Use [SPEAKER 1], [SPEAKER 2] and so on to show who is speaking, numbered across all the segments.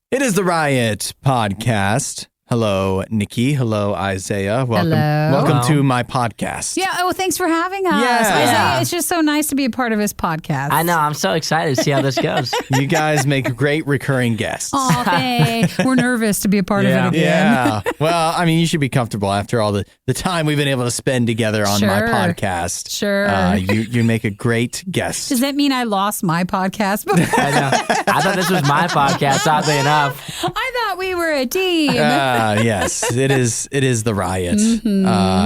[SPEAKER 1] It is the Riot Podcast. Hello, Nikki. Hello, Isaiah. Welcome to my podcast.
[SPEAKER 2] Yeah. Oh, thanks for having us.
[SPEAKER 1] Yeah.
[SPEAKER 2] Isaiah, it's just so nice to be a part of his podcast.
[SPEAKER 3] I know. I'm so excited to see how this goes.
[SPEAKER 1] You guys make great recurring guests.
[SPEAKER 2] Oh, thanks. We're nervous to be a part of it again.
[SPEAKER 1] Yeah. Well, I mean, you should be comfortable after all the time we've been able to spend together on my podcast.
[SPEAKER 2] Sure.
[SPEAKER 1] You make a great guest.
[SPEAKER 2] Does that mean I lost my podcast before?
[SPEAKER 3] I know. I thought this was my podcast, oddly enough.
[SPEAKER 2] I thought we were a team.
[SPEAKER 1] Yes, it is the Riot.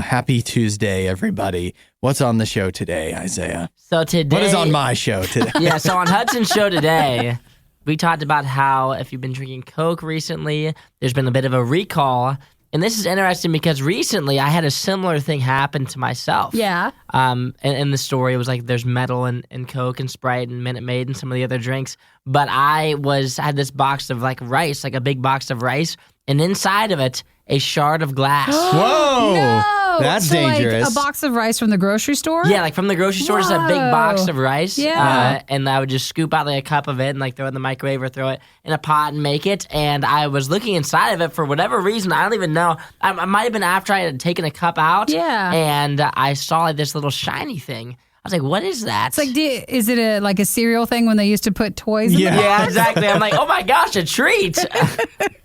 [SPEAKER 1] Happy Tuesday, everybody. What's on the show today, Isaiah?
[SPEAKER 3] So today,
[SPEAKER 1] What is on my show today?
[SPEAKER 3] Yeah, so on Hudson's show today, we talked about how if you've been drinking Coke recently, there's been a bit of a recall. And this is interesting because recently I had a similar thing happen to myself.
[SPEAKER 2] Yeah.
[SPEAKER 3] And the story, it was like there's metal in Coke and Sprite and Minute Maid and some of the other drinks. But I had this box of like rice, like a big box of rice, and inside of it, a shard of glass.
[SPEAKER 1] Whoa!
[SPEAKER 2] No.
[SPEAKER 1] That's
[SPEAKER 2] so
[SPEAKER 1] dangerous.
[SPEAKER 2] Like a box of rice from the grocery store?
[SPEAKER 3] Yeah, like from the grocery store, just a big box of rice.
[SPEAKER 2] Yeah.
[SPEAKER 3] And I would just scoop out like a cup of it and like throw it in the microwave or throw it in a pot and make it. And I was looking inside of it for whatever reason. I don't even know. I might have been after I had taken a cup out.
[SPEAKER 2] Yeah.
[SPEAKER 3] And I saw like this little shiny thing. I was like, what is that?
[SPEAKER 2] It's like, is it a cereal thing when they used to put toys in the box?
[SPEAKER 3] Yeah, exactly. I'm like, oh my gosh, a treat.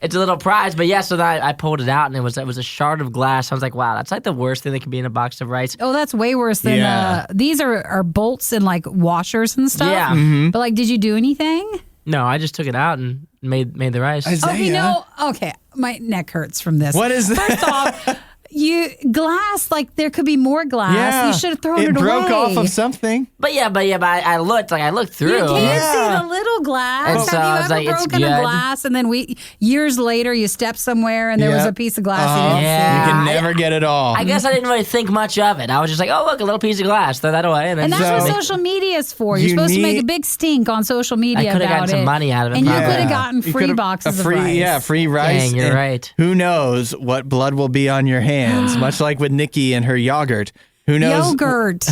[SPEAKER 3] It's a little prize. But yeah, so then I pulled it out and it was a shard of glass. I was like, wow, that's like the worst thing that can be in a box of rice.
[SPEAKER 2] Oh, that's way worse than these are bolts and like washers and stuff.
[SPEAKER 3] Yeah.
[SPEAKER 1] Mm-hmm.
[SPEAKER 2] But like, did you do anything?
[SPEAKER 3] No, I just took it out and made the rice.
[SPEAKER 1] Isaiah.
[SPEAKER 2] Okay, my neck hurts from this.
[SPEAKER 1] What is that?
[SPEAKER 2] First off, glass, like there could be more glass.
[SPEAKER 1] Yeah.
[SPEAKER 2] You should have thrown it away.
[SPEAKER 1] It broke off of something.
[SPEAKER 3] But I looked through.
[SPEAKER 2] You can't
[SPEAKER 1] Yeah.
[SPEAKER 2] see the little glass.
[SPEAKER 3] And so I
[SPEAKER 2] Have
[SPEAKER 3] was
[SPEAKER 2] you
[SPEAKER 3] like,
[SPEAKER 2] ever
[SPEAKER 3] it's
[SPEAKER 2] broken a
[SPEAKER 3] good.
[SPEAKER 2] glass and then years later you stepped somewhere and there was
[SPEAKER 1] Yeah.
[SPEAKER 2] a piece of glass you didn't
[SPEAKER 3] Yeah.
[SPEAKER 1] You can never get it all.
[SPEAKER 3] I guess I didn't really think much of it. I was just like, oh, look, a little piece of glass. Throw that away.
[SPEAKER 2] And that's what social media is for. You're
[SPEAKER 1] You
[SPEAKER 2] supposed to make
[SPEAKER 1] need-
[SPEAKER 2] a big stink on social media
[SPEAKER 3] I could have
[SPEAKER 2] about
[SPEAKER 3] gotten some
[SPEAKER 2] it.
[SPEAKER 3] money out of it.
[SPEAKER 2] And you
[SPEAKER 3] probably.
[SPEAKER 2] could have gotten
[SPEAKER 1] You
[SPEAKER 2] free
[SPEAKER 1] could've-
[SPEAKER 2] boxes of rice.
[SPEAKER 1] Yeah, free rice.
[SPEAKER 3] Dang, you're
[SPEAKER 1] and
[SPEAKER 3] right.
[SPEAKER 1] Who knows what blood will be on your hands? Much like with Nikki and her yogurt. Who knows?
[SPEAKER 2] Yogurt.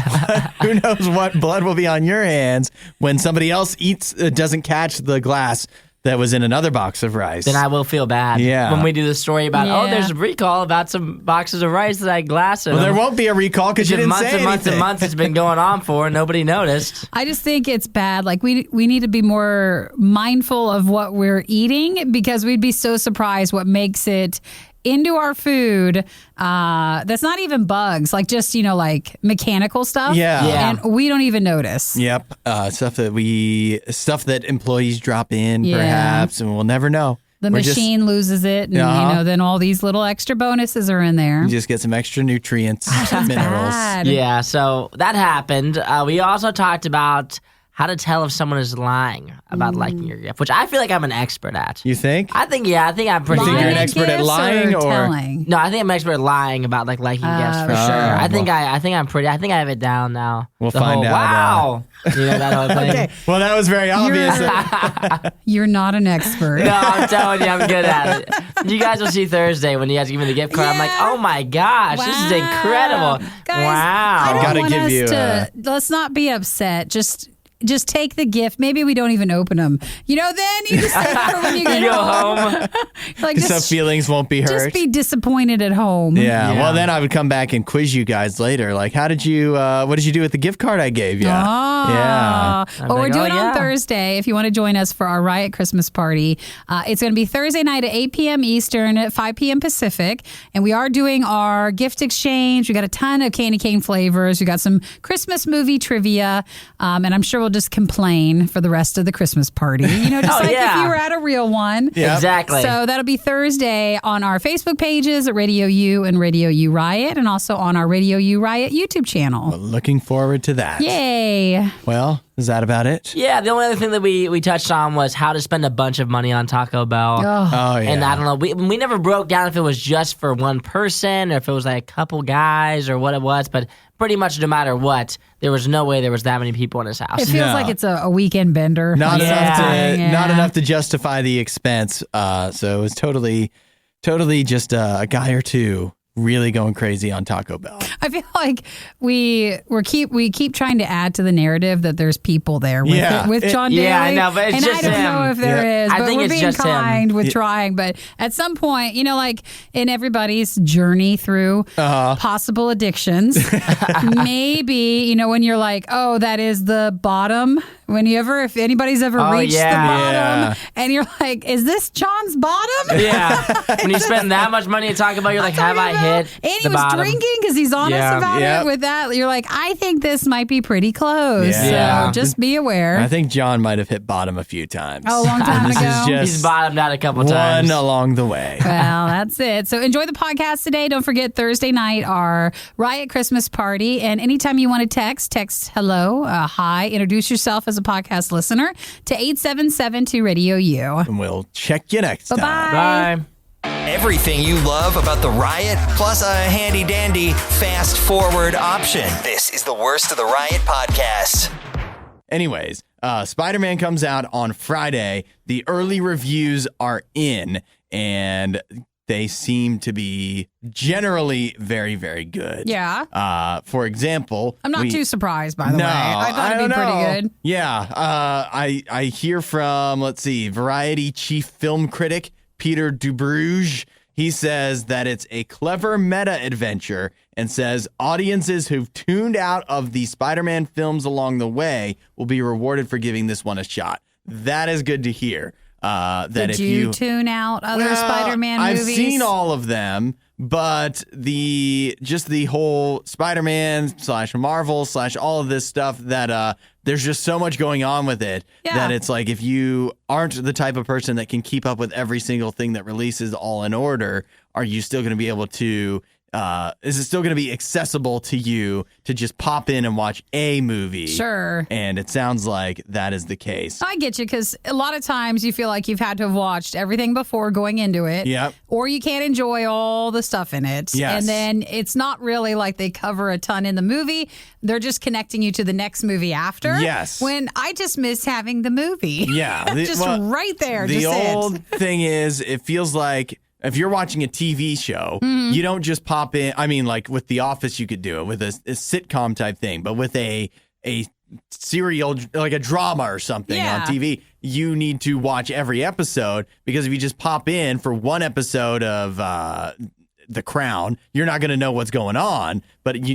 [SPEAKER 1] Who knows what blood will be on your hands when somebody else doesn't catch the glass that was in another box of rice?
[SPEAKER 3] Then I will feel bad.
[SPEAKER 1] Yeah.
[SPEAKER 3] When we do the story about,
[SPEAKER 2] Yeah.
[SPEAKER 3] there's a recall about some boxes of rice that I had glass in
[SPEAKER 1] Well, there
[SPEAKER 3] them.
[SPEAKER 1] won't be a recall because you didn't
[SPEAKER 3] months
[SPEAKER 1] say
[SPEAKER 3] and months
[SPEAKER 1] anything.
[SPEAKER 3] and months it's been going on for, and nobody noticed.
[SPEAKER 2] I just think it's bad. Like we need to be more mindful of what we're eating because we'd be so surprised what makes it into our food. That's not even bugs, like just like mechanical stuff.
[SPEAKER 1] Yeah.
[SPEAKER 2] And we don't even notice.
[SPEAKER 1] Yep. Stuff that employees drop in,
[SPEAKER 2] Yeah.
[SPEAKER 1] perhaps, and we'll never know.
[SPEAKER 2] The
[SPEAKER 1] We're just-
[SPEAKER 2] machine loses it, and then all these little extra bonuses are in there.
[SPEAKER 1] You just get some extra nutrients, minerals.
[SPEAKER 2] Bad.
[SPEAKER 3] Yeah, so that happened. We also talked about how to tell if someone is lying about liking your gift, which I feel like I'm an expert at.
[SPEAKER 1] You think?
[SPEAKER 3] I think I'm pretty
[SPEAKER 1] You think
[SPEAKER 3] good.
[SPEAKER 1] you're an expert at
[SPEAKER 2] Gifts
[SPEAKER 1] lying or-
[SPEAKER 2] telling?
[SPEAKER 3] No, I think I'm an expert at lying about like liking gifts for
[SPEAKER 2] Oh,
[SPEAKER 3] sure.
[SPEAKER 1] well.
[SPEAKER 3] I think I have it down now.
[SPEAKER 1] We'll
[SPEAKER 3] The
[SPEAKER 1] find
[SPEAKER 3] whole,
[SPEAKER 1] out,
[SPEAKER 3] Wow, you know that whole thing.
[SPEAKER 1] Okay. Well, that was very obvious.
[SPEAKER 2] You're not an expert.
[SPEAKER 3] No, I'm telling you, I'm good at it. You guys will see Thursday when you guys give me the gift card. I'm like,
[SPEAKER 2] Yeah.
[SPEAKER 3] oh my gosh, this is incredible.
[SPEAKER 2] Guys,
[SPEAKER 3] Wow.
[SPEAKER 2] I don't
[SPEAKER 1] Gotta
[SPEAKER 2] want
[SPEAKER 1] give
[SPEAKER 2] us
[SPEAKER 1] you
[SPEAKER 2] to. Let's not be upset. Just take the gift. Maybe we don't even open them. Then you just save it for when you get
[SPEAKER 3] You go home.
[SPEAKER 2] Like
[SPEAKER 1] So feelings won't be hurt.
[SPEAKER 2] just be disappointed at home.
[SPEAKER 1] Yeah.
[SPEAKER 3] Yeah.
[SPEAKER 1] Well, then I would come back and quiz you guys later. Like, what did you do with the gift card I gave you? Yeah.
[SPEAKER 2] Well, we're
[SPEAKER 3] like,
[SPEAKER 2] doing
[SPEAKER 3] oh,
[SPEAKER 2] it on
[SPEAKER 3] yeah.
[SPEAKER 2] Thursday. If you want to join us for our Riot Christmas party, it's going to be Thursday night at 8 p.m. Eastern, at 5 p.m. Pacific. And we are doing our gift exchange. We got a ton of candy cane flavors. We got some Christmas movie trivia. And I'm sure we'll just complain for the rest of the Christmas party. Just
[SPEAKER 3] Oh,
[SPEAKER 2] like
[SPEAKER 3] yeah.
[SPEAKER 2] if you were at a real one.
[SPEAKER 1] Yep.
[SPEAKER 3] Exactly.
[SPEAKER 2] So that'll be Thursday on our Facebook pages at RadioU and RadioU Riot, and also on our RadioU Riot YouTube channel.
[SPEAKER 1] Looking forward to that.
[SPEAKER 2] Yay.
[SPEAKER 1] Well, is that about it?
[SPEAKER 3] Yeah, the only other thing that we touched on was how to spend a bunch of money on Taco Bell.
[SPEAKER 2] Oh.
[SPEAKER 1] Oh, yeah.
[SPEAKER 3] And I don't know, we never broke down if it was just for one person or if it was like a couple guys or what it was, but pretty much no matter what, there was no way there was that many people in his house.
[SPEAKER 2] It feels
[SPEAKER 1] No.
[SPEAKER 2] like it's a weekend bender.
[SPEAKER 1] Not
[SPEAKER 3] Yeah.
[SPEAKER 1] not enough to justify the expense. So it was totally just a guy or two really going crazy on Taco Bell.
[SPEAKER 2] I feel like we keep trying to add to the narrative that there's people there with John Daly.
[SPEAKER 3] Yeah, I know, but it's
[SPEAKER 2] and
[SPEAKER 3] just
[SPEAKER 2] I don't
[SPEAKER 3] him.
[SPEAKER 2] know if there is.
[SPEAKER 3] I
[SPEAKER 2] But
[SPEAKER 3] think
[SPEAKER 2] we're
[SPEAKER 3] it's
[SPEAKER 2] being
[SPEAKER 3] just
[SPEAKER 2] kind
[SPEAKER 3] him.
[SPEAKER 2] with trying. But at some point, like in everybody's journey through possible addictions, maybe when you're like, oh, that is the bottom. If anybody's ever reached the bottom, and you're like, is this John's bottom?
[SPEAKER 3] Yeah. When you spend that much money to talk about, you're like, have I hit
[SPEAKER 2] And he
[SPEAKER 3] the
[SPEAKER 2] was
[SPEAKER 3] bottom?
[SPEAKER 2] drinking because he's honest about it with that. You're like, I think this might be pretty close.
[SPEAKER 1] Yeah.
[SPEAKER 2] So just be aware.
[SPEAKER 1] I think John might have hit bottom a few times.
[SPEAKER 2] Oh, a long time
[SPEAKER 1] This
[SPEAKER 2] ago.
[SPEAKER 1] is just
[SPEAKER 3] He's bottomed out a couple
[SPEAKER 1] one
[SPEAKER 3] times.
[SPEAKER 1] along the way.
[SPEAKER 2] Well, that's it. So enjoy the podcast today. Don't forget Thursday night, our Riot Christmas party. And anytime you want to text hello, hi, introduce yourself as a podcast listener to 877 Radio U.
[SPEAKER 1] And we'll check you next time.
[SPEAKER 2] Bye-bye.
[SPEAKER 3] Bye.
[SPEAKER 4] Everything you love about the Riot, plus a handy-dandy fast-forward option. This is the Worst of the Riot podcast.
[SPEAKER 1] Anyways, Spider-Man comes out on Friday. The early reviews are in, and they seem to be generally very, very good.
[SPEAKER 2] Yeah.
[SPEAKER 1] For example,
[SPEAKER 2] I'm not too surprised, by the way. I thought it'd be pretty good.
[SPEAKER 1] Yeah. I hear from, Variety chief film critic Peter Dubruge. He says that it's a clever meta-adventure and says audiences who've tuned out of the Spider-Man films along the way will be rewarded for giving this one a shot. That is good to hear.
[SPEAKER 2] Did you tune out other Spider-Man movies?
[SPEAKER 1] I've seen all of them, but the whole Spider-Man / Marvel / all of this stuff that there's just so much going on with it that it's like if you aren't the type of person that can keep up with every single thing that releases all in order, are you still going to be able to is it still going to be accessible to you to just pop in and watch a movie?
[SPEAKER 2] Sure.
[SPEAKER 1] And it sounds like that is the case.
[SPEAKER 2] I get you, because a lot of times you feel like you've had to have watched everything before going into it.
[SPEAKER 1] Yep.
[SPEAKER 2] Or you can't enjoy all the stuff in it.
[SPEAKER 1] Yes.
[SPEAKER 2] And then it's not really like they cover a ton in the movie. They're just connecting you to the next movie after.
[SPEAKER 1] Yes.
[SPEAKER 2] When I just miss having the movie.
[SPEAKER 1] Yeah.
[SPEAKER 2] Right there.
[SPEAKER 1] The
[SPEAKER 2] just
[SPEAKER 1] old thing is, it feels like if you're watching a TV show, you don't just pop in. I mean, like with The Office, you could do it with a sitcom type thing, but with a serial, like a drama or something on TV, you need to watch every episode, because if you just pop in for one episode of The Crown, you're not going to know what's going on,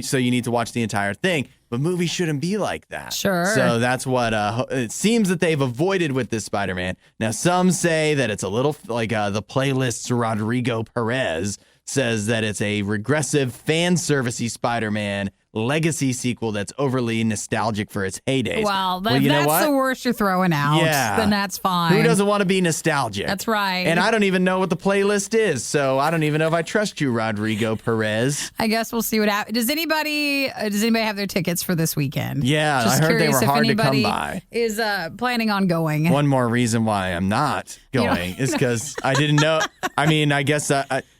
[SPEAKER 1] so you need to watch the entire thing. But movies shouldn't be like that.
[SPEAKER 2] Sure.
[SPEAKER 1] So that's what it seems that they've avoided with this Spider-Man. Now, some say that it's a little like the playlist's Rodrigo Perez says that it's a regressive fan servicey Spider-Man legacy sequel that's overly nostalgic for its heydays.
[SPEAKER 2] Well,
[SPEAKER 1] you know
[SPEAKER 2] that's
[SPEAKER 1] what?
[SPEAKER 2] the worst you're throwing out.
[SPEAKER 1] Yeah.
[SPEAKER 2] Then that's fine.
[SPEAKER 1] Who doesn't want to be nostalgic?
[SPEAKER 2] That's right.
[SPEAKER 1] And I don't even know what the playlist is, so I don't even know if I trust you, Rodrigo Perez.
[SPEAKER 2] I guess we'll see what happens. Does anybody have their tickets for this weekend?
[SPEAKER 1] Yeah,
[SPEAKER 2] Just
[SPEAKER 1] I heard they
[SPEAKER 2] curious
[SPEAKER 1] were
[SPEAKER 2] if
[SPEAKER 1] hard to come
[SPEAKER 2] anybody
[SPEAKER 1] by.
[SPEAKER 2] Is planning on going.
[SPEAKER 1] One more reason why I'm not going is because I didn't know. I mean, I guess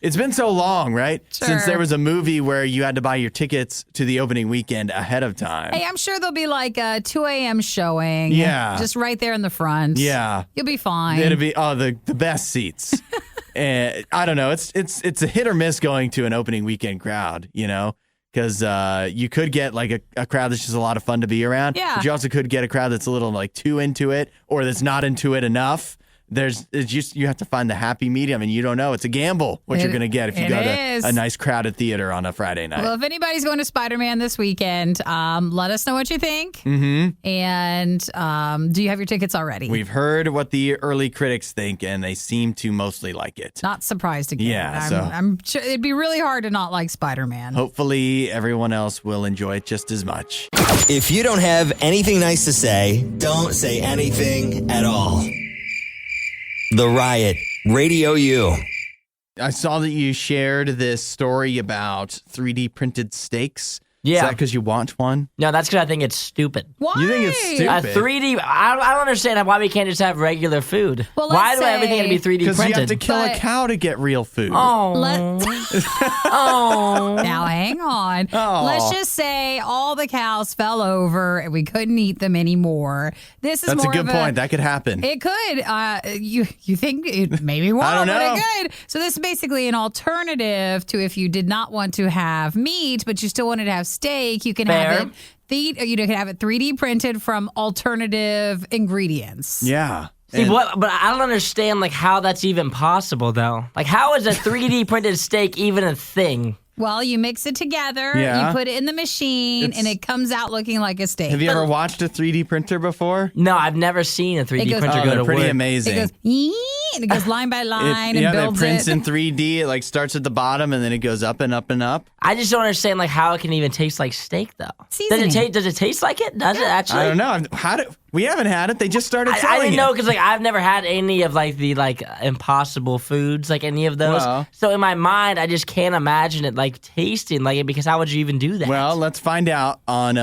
[SPEAKER 1] it's been so long, right?
[SPEAKER 2] Sure.
[SPEAKER 1] Since there was a movie where you had to buy your tickets to the opening weekend ahead of time.
[SPEAKER 2] Hey, I'm sure there'll be like a 2 a.m. showing.
[SPEAKER 1] Yeah.
[SPEAKER 2] Just right there in the front.
[SPEAKER 1] Yeah.
[SPEAKER 2] You'll be fine.
[SPEAKER 1] It'll be the best seats. And I don't know. It's a hit or miss going to an opening weekend crowd, because you could get like a crowd that's just a lot of fun to be around.
[SPEAKER 2] Yeah.
[SPEAKER 1] But you also could get a crowd that's a little like too into it, or that's not into it enough. You have to find the happy medium, and you don't know. It's a gamble what you're going to get if you go to a nice crowded theater on a Friday night.
[SPEAKER 2] Well, if anybody's going to Spider-Man this weekend, let us know what you think. Mm-hmm. And do you have your tickets already?
[SPEAKER 1] We've heard what the early critics think, and they seem to mostly like it.
[SPEAKER 2] Not surprised again.
[SPEAKER 1] Yeah,
[SPEAKER 2] I'm sure it'd be really hard to not like Spider-Man.
[SPEAKER 1] Hopefully, everyone else will enjoy it just as much.
[SPEAKER 4] If you don't have anything nice to say, don't say anything at all. The Riot, RadioU.
[SPEAKER 1] I saw that you shared this story about 3D printed steaks
[SPEAKER 3] Yeah.
[SPEAKER 1] Is that because you want one?
[SPEAKER 3] No, that's because I think it's stupid.
[SPEAKER 2] Why?
[SPEAKER 1] You think it's stupid?
[SPEAKER 3] A 3D. I don't understand why we can't just have regular food.
[SPEAKER 2] Well,
[SPEAKER 3] why
[SPEAKER 2] let's
[SPEAKER 3] do everything have to be 3D
[SPEAKER 1] Because
[SPEAKER 3] printed?
[SPEAKER 1] you have to kill a
[SPEAKER 2] But-
[SPEAKER 1] cow to get real food.
[SPEAKER 3] Oh.
[SPEAKER 2] Now hang on.
[SPEAKER 1] Oh.
[SPEAKER 2] Let's just say all the cows fell over and we couldn't eat them anymore. This is
[SPEAKER 1] That's a
[SPEAKER 2] more
[SPEAKER 1] good
[SPEAKER 2] of
[SPEAKER 1] point. That could happen.
[SPEAKER 2] It could. You think it maybe won't,
[SPEAKER 1] I don't know.
[SPEAKER 2] but it could. So this is basically an alternative to if you did not want to have meat, but you still wanted to have steak. You can
[SPEAKER 3] Fair.
[SPEAKER 2] have it. You can have it 3D printed from alternative ingredients.
[SPEAKER 1] Yeah.
[SPEAKER 3] See,
[SPEAKER 1] And-
[SPEAKER 3] but I don't understand like how that's even possible though. Like how is a 3D printed steak even a thing?
[SPEAKER 2] Well, you mix it together,
[SPEAKER 1] Yeah.
[SPEAKER 2] you put it in the machine, and it comes out looking like a steak.
[SPEAKER 1] Have you ever watched a 3D printer before?
[SPEAKER 3] No, I've never seen a 3D
[SPEAKER 2] It goes-
[SPEAKER 3] printer
[SPEAKER 1] Oh,
[SPEAKER 3] go
[SPEAKER 1] they're
[SPEAKER 3] to
[SPEAKER 1] pretty
[SPEAKER 3] work.
[SPEAKER 1] amazing.
[SPEAKER 2] It goes, "Yee," and it goes line by line and
[SPEAKER 1] it
[SPEAKER 2] builds
[SPEAKER 1] prints
[SPEAKER 2] it.
[SPEAKER 1] in 3D. It like starts at the bottom and then it goes up and up and up.
[SPEAKER 3] I just don't understand like how it can even taste like steak though.
[SPEAKER 2] Seasoning.
[SPEAKER 3] Does it taste like it? Does it actually?
[SPEAKER 1] I don't know. We haven't had it. They just started
[SPEAKER 3] I
[SPEAKER 1] selling
[SPEAKER 3] didn't
[SPEAKER 1] it.
[SPEAKER 3] know because like I've never had any of like the like impossible foods, like any of those.
[SPEAKER 1] Well.
[SPEAKER 3] So in my mind, I just can't imagine it like tasting like it because how would you even do that?
[SPEAKER 1] Well, let's find out on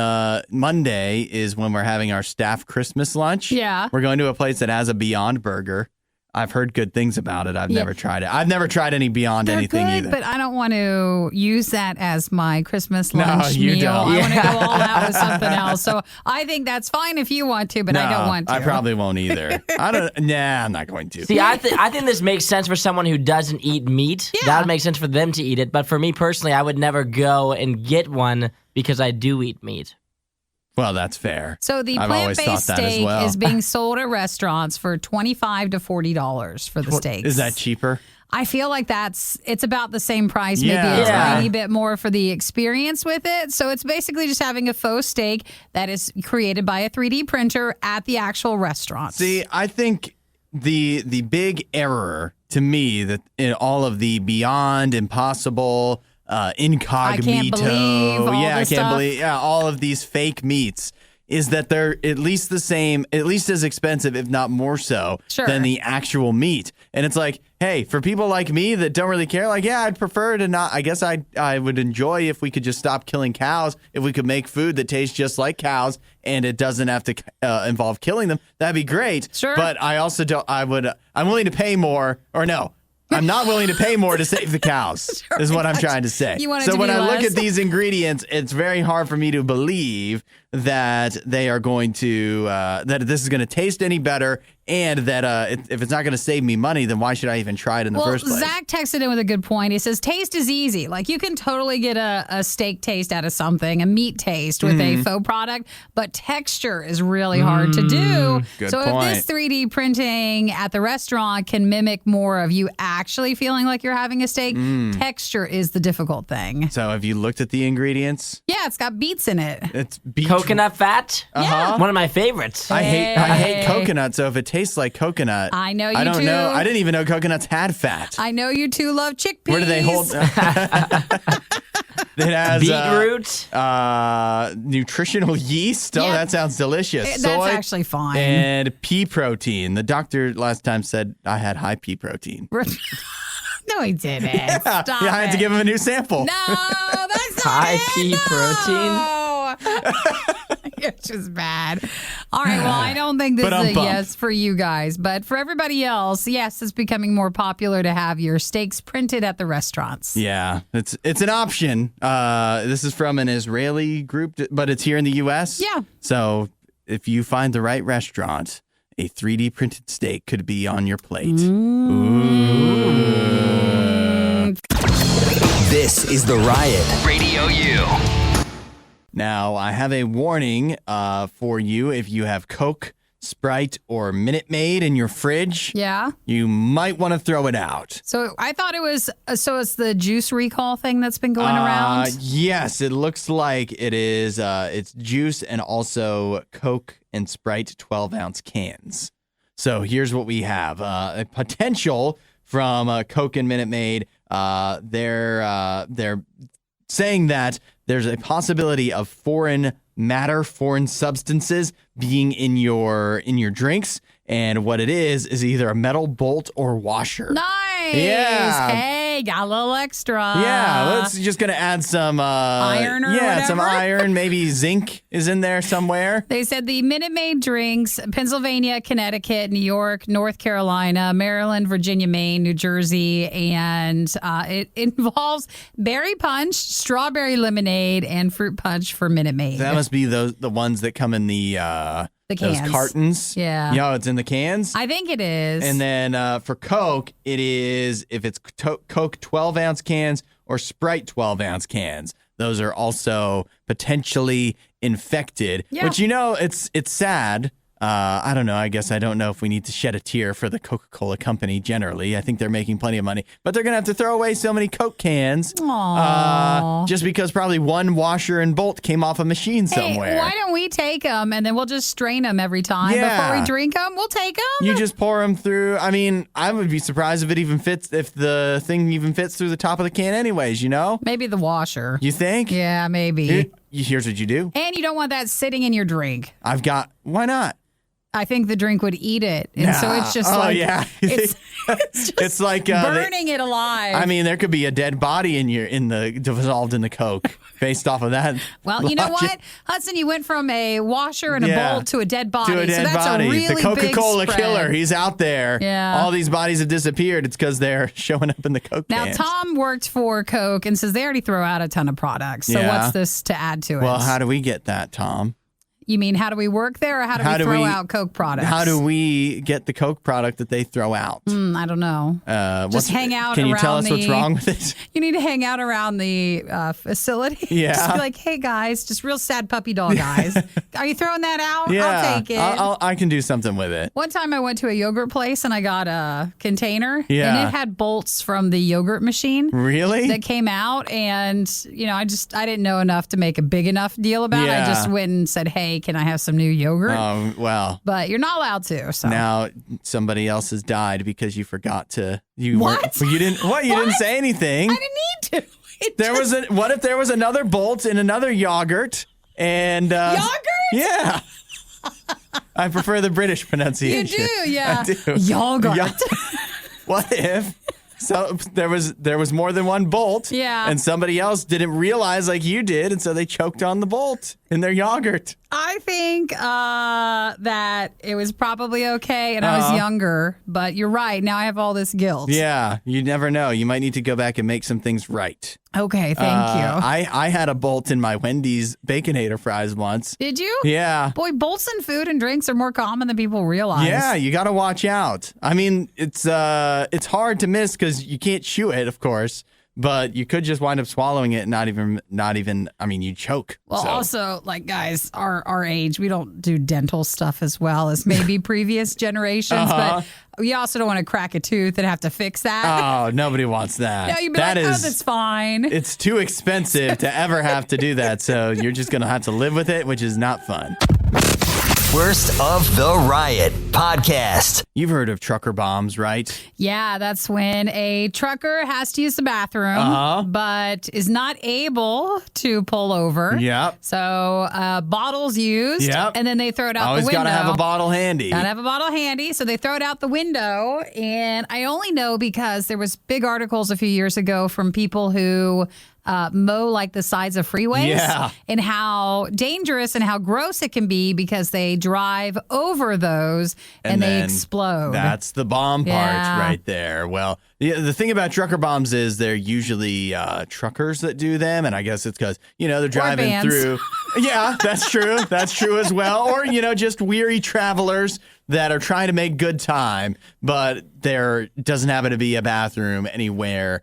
[SPEAKER 1] Monday is when we're having our staff Christmas lunch.
[SPEAKER 2] Yeah.
[SPEAKER 1] We're going to a place that has a Beyond Burger. I've heard good things about it. I've never tried it. I've never tried any Beyond
[SPEAKER 2] They're
[SPEAKER 1] anything
[SPEAKER 2] good,
[SPEAKER 1] either.
[SPEAKER 2] but I don't want to use that as my Christmas
[SPEAKER 1] No,
[SPEAKER 2] lunch
[SPEAKER 1] you
[SPEAKER 2] meal.
[SPEAKER 1] don't.
[SPEAKER 2] I want to go all out with something else. So I think that's fine if you want to, but I don't want to.
[SPEAKER 1] I probably won't either. I'm not going to.
[SPEAKER 3] See, I think this makes sense for someone who doesn't eat meat.
[SPEAKER 2] Yeah.
[SPEAKER 3] That would make sense for them to eat it. But for me personally, I would never go and get one because I do eat meat.
[SPEAKER 1] Well, that's fair.
[SPEAKER 2] So the
[SPEAKER 1] I've always
[SPEAKER 2] plant-based
[SPEAKER 1] thought that as
[SPEAKER 2] steak
[SPEAKER 1] well.
[SPEAKER 2] is being sold at restaurants for $25 to $40 for the steaks.
[SPEAKER 1] Is that cheaper?
[SPEAKER 2] I feel like it's about the same price, maybe
[SPEAKER 1] Yeah.
[SPEAKER 2] a
[SPEAKER 3] Yeah.
[SPEAKER 2] tiny bit more for the experience with it. So it's basically just having a faux steak that is created by a 3D printer at the actual restaurant.
[SPEAKER 1] See, I think the big error to me that in all of the Beyond Impossible incognito,
[SPEAKER 2] believe all
[SPEAKER 1] I
[SPEAKER 2] this
[SPEAKER 1] can't
[SPEAKER 2] stuff.
[SPEAKER 1] believe all of these fake meats is that they're at least the same, at least as expensive, if not more so,
[SPEAKER 2] Sure.
[SPEAKER 1] than the actual meat. And it's like, hey, for people like me that don't really care, like, yeah, I'd prefer to not. I guess I would enjoy if we could just stop killing cows. If we could make food that tastes just like cows and it doesn't have to involve killing them, that'd be great.
[SPEAKER 2] Sure.
[SPEAKER 1] But I also don't. I'm willing to pay more, or no. I'm not willing to pay more to save the cows, is what I'm trying to say.
[SPEAKER 2] You want it
[SPEAKER 1] so
[SPEAKER 2] to
[SPEAKER 1] when
[SPEAKER 2] be
[SPEAKER 1] I look
[SPEAKER 2] less?
[SPEAKER 1] at these ingredients, it's very hard for me to believe that they are going to, that this is going to taste any better, and that if it's not going to save me money, then why should I even try it in the first place?
[SPEAKER 2] Zach texted in with a good point. He says, taste is easy. Like, you can totally get a steak taste out of something, a meat taste with
[SPEAKER 1] Mm-hmm.
[SPEAKER 2] a faux product, but texture is really hard to do.
[SPEAKER 1] Good
[SPEAKER 2] so
[SPEAKER 1] point.
[SPEAKER 2] if this 3D printing at the restaurant can mimic more of you actually feeling like you're having a steak, texture is the difficult thing.
[SPEAKER 1] So have you looked at the ingredients?
[SPEAKER 2] Yeah, it's got beets in it.
[SPEAKER 1] It's beef.
[SPEAKER 3] Coconut fat?
[SPEAKER 2] Yeah.
[SPEAKER 3] One of my favorites.
[SPEAKER 1] I hate
[SPEAKER 2] Hey.
[SPEAKER 1] coconut, so if it tastes like coconut,
[SPEAKER 2] I know you
[SPEAKER 1] I don't
[SPEAKER 2] do.
[SPEAKER 1] know. I didn't even know coconuts had fat.
[SPEAKER 2] I know you two love chickpeas.
[SPEAKER 1] Where do they hold? It has
[SPEAKER 3] Beetroot.
[SPEAKER 1] nutritional yeast. Oh,
[SPEAKER 2] Yeah.
[SPEAKER 1] that sounds delicious.
[SPEAKER 2] That's
[SPEAKER 1] Soy
[SPEAKER 2] actually fine.
[SPEAKER 1] and pea protein. The doctor last time said I had high pea protein.
[SPEAKER 2] No, he didn't. Stop
[SPEAKER 1] Yeah, I had to
[SPEAKER 2] it.
[SPEAKER 1] give him a new sample.
[SPEAKER 2] No, that's not
[SPEAKER 3] High
[SPEAKER 2] it.
[SPEAKER 3] pea
[SPEAKER 2] No. You're just bad. All right, well, I don't think this is a
[SPEAKER 1] Ba-dum-bum.
[SPEAKER 2] yes for you guys, but for everybody else, yes, it's becoming more popular to have your steaks printed at the restaurants.
[SPEAKER 1] Yeah, it's an option. This is from an Israeli group, but it's here in the U.S.
[SPEAKER 2] Yeah.
[SPEAKER 1] So if you find the right restaurant, a 3D printed steak could be on your plate.
[SPEAKER 4] This is The Riot.
[SPEAKER 5] Radio U.
[SPEAKER 1] Now, I have a warning for you. If you have Coke, Sprite, or Minute Maid in your fridge,
[SPEAKER 2] Yeah.
[SPEAKER 1] you might want to throw it out.
[SPEAKER 2] So I thought it was, so it's the juice recall thing that's been going around?
[SPEAKER 1] Yes, it looks like it is. It's juice and also Coke and Sprite 12-ounce cans. So here's what we have. A potential from Coke and Minute Maid. They're saying that there's a possibility of foreign substances being in your drinks, and what it is either a metal bolt or washer.
[SPEAKER 2] Nice.
[SPEAKER 1] Yeah.
[SPEAKER 2] Hey, got a little extra.
[SPEAKER 1] Yeah, let's just gonna add some
[SPEAKER 2] iron or
[SPEAKER 1] some
[SPEAKER 2] whatever.
[SPEAKER 1] iron. Maybe zinc is in there somewhere.
[SPEAKER 2] They said the Minute Maid drinks, Pennsylvania, Connecticut, New York, North Carolina, Maryland, Virginia, Maine, New Jersey, and it involves berry punch, strawberry lemonade, and fruit punch for Minute Maid.
[SPEAKER 1] That must be the ones that come in the
[SPEAKER 2] cans.
[SPEAKER 1] those cartons.
[SPEAKER 2] Yeah.
[SPEAKER 1] You know, it's in the cans.
[SPEAKER 2] I think it is.
[SPEAKER 1] And then for Coke, it is if it's Coke 12-ounce cans or Sprite 12-ounce cans. Those are also potentially infected.
[SPEAKER 2] Yeah.
[SPEAKER 1] Which, you know, it's sad. I don't know. I guess I don't know if we need to shed a tear for the Coca-Cola company generally. I think they're making plenty of money. But they're going to have to throw away so many Coke cans just because probably one washer and bolt came off a machine somewhere.
[SPEAKER 2] Hey, why don't we take them and then we'll just strain them every time before we drink them? We'll take them.
[SPEAKER 1] You just pour them through. I mean, I would be surprised if it even fits, if the thing even fits through the top of the can anyways, you know?
[SPEAKER 2] Maybe the washer.
[SPEAKER 1] You think?
[SPEAKER 2] Yeah, maybe.
[SPEAKER 1] Here's what you do.
[SPEAKER 2] And you don't want that sitting in your drink.
[SPEAKER 1] Why not?
[SPEAKER 2] I think the drink would eat it. And so it's just
[SPEAKER 1] It's like
[SPEAKER 2] burning it alive.
[SPEAKER 1] I mean, there could be a dead body dissolved in the Coke based off of that.
[SPEAKER 2] Well, you know what, Hudson, you went from a washer and a bolt to a dead body.
[SPEAKER 1] To a dead
[SPEAKER 2] so that's
[SPEAKER 1] body.
[SPEAKER 2] a really
[SPEAKER 1] the Coca-Cola
[SPEAKER 2] big spread.
[SPEAKER 1] killer. He's out there.
[SPEAKER 2] Yeah.
[SPEAKER 1] All these bodies have disappeared. It's because they're showing up in the Coke
[SPEAKER 2] Now,
[SPEAKER 1] cans.
[SPEAKER 2] Tom worked for Coke and says they already throw out a ton of products. So
[SPEAKER 1] Yeah.
[SPEAKER 2] what's this to add to it?
[SPEAKER 1] Well, how do we get that, Tom?
[SPEAKER 2] You mean how do we work there or how do we throw out Coke products?
[SPEAKER 1] How do we get the Coke product that they throw out?
[SPEAKER 2] I don't know. Just hang out
[SPEAKER 1] Can you
[SPEAKER 2] around
[SPEAKER 1] tell us what's wrong with it?
[SPEAKER 2] You need to hang out around the facility.
[SPEAKER 1] Yeah.
[SPEAKER 2] Just be like, hey, guys, just real sad puppy dog guys. Are you throwing that out?
[SPEAKER 1] Yeah.
[SPEAKER 2] I'll take it.
[SPEAKER 1] I can do something with it.
[SPEAKER 2] One time I went to a yogurt place and I got a container.
[SPEAKER 1] Yeah.
[SPEAKER 2] And it had bolts from the yogurt machine.
[SPEAKER 1] Really?
[SPEAKER 2] That came out. And, you know, I didn't know enough to make a big enough deal about it. I just went and said, hey, can I have some new yogurt?
[SPEAKER 1] Oh, well.
[SPEAKER 2] But you're not allowed to. So
[SPEAKER 1] Now somebody else has died because you forgot to.
[SPEAKER 2] What?
[SPEAKER 1] You didn't. What? You didn't say anything.
[SPEAKER 2] I didn't need to.
[SPEAKER 1] What if there was another bolt in another yogurt? And
[SPEAKER 2] Yogurt?
[SPEAKER 1] Yeah. I prefer the British
[SPEAKER 2] You
[SPEAKER 1] pronunciation.
[SPEAKER 2] do, yeah.
[SPEAKER 1] I do.
[SPEAKER 2] Yogurt.
[SPEAKER 1] What if so there was more than one bolt?
[SPEAKER 2] Yeah.
[SPEAKER 1] And somebody else didn't realize like you did, and so they choked on the bolt in their yogurt.
[SPEAKER 2] I think that it was probably okay, and I was younger. But you're right. Now I have all this guilt.
[SPEAKER 1] Yeah, you never know. You might need to go back and make some things right.
[SPEAKER 2] Okay, thank you.
[SPEAKER 1] I had a bolt in my Wendy's Baconator fries once.
[SPEAKER 2] Did you?
[SPEAKER 1] Yeah.
[SPEAKER 2] Boy, bolts in food and drinks are more common than people realize.
[SPEAKER 1] Yeah, you got to watch out. I mean, it's hard to miss because you can't chew it, of course. But you could just wind up swallowing it and not even, I mean, you choke.
[SPEAKER 2] Well,
[SPEAKER 1] so.
[SPEAKER 2] also, like, guys, our age, we don't do dental stuff as well as maybe previous generations. But we also don't want to crack a tooth and have to fix that.
[SPEAKER 1] Oh, nobody wants that.
[SPEAKER 2] No, you'd be like, that's fine.
[SPEAKER 1] It's too expensive to ever have to do that. So you're just going to have to live with it, which is not fun.
[SPEAKER 4] Worst of the Riot podcast.
[SPEAKER 1] You've heard of trucker bombs, right?
[SPEAKER 2] Yeah, that's when a trucker has to use the bathroom, but is not able to pull over.
[SPEAKER 1] Yep.
[SPEAKER 2] So bottles used, and then they throw it out
[SPEAKER 1] Always
[SPEAKER 2] the window.
[SPEAKER 1] got to have a bottle handy.
[SPEAKER 2] Gotta have a bottle handy, so they throw it out the window. And I only know because there was big articles a few years ago from people who mow like the sides of freeways and how dangerous and how gross it can be because they drive over those and they explode.
[SPEAKER 1] That's the bomb part right there. Well, the thing about trucker bombs is they're usually truckers that do them. And I guess it's because, they're driving through. Yeah, that's true. That's true as well. Or, just weary travelers that are trying to make good time, but there doesn't happen to be a bathroom anywhere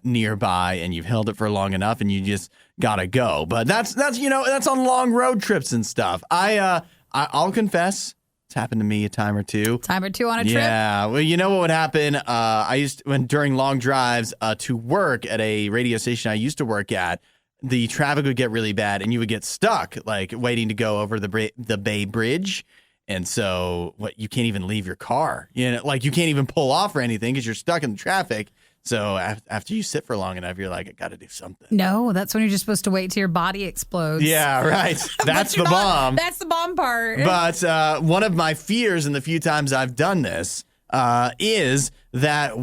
[SPEAKER 1] nearby, and you've held it for long enough, and you just gotta go. But that's on long road trips and stuff. I'll confess, it's happened to me a time or two.
[SPEAKER 2] On a trip.
[SPEAKER 1] Yeah. Well, you know what would happen? During long drives to work at a radio station I used to work at, the traffic would get really bad, and you would get stuck, like waiting to go over the Bay Bridge. And so, you can't even leave your car. You can't even pull off or anything because you're stuck in the traffic. So after you sit for long enough, you're like, I got to do something.
[SPEAKER 2] No, that's when you're just supposed to wait till your body explodes.
[SPEAKER 1] Yeah, right. That's the bomb.
[SPEAKER 2] That's the bomb part.
[SPEAKER 1] But one of my fears in the few times I've done this is that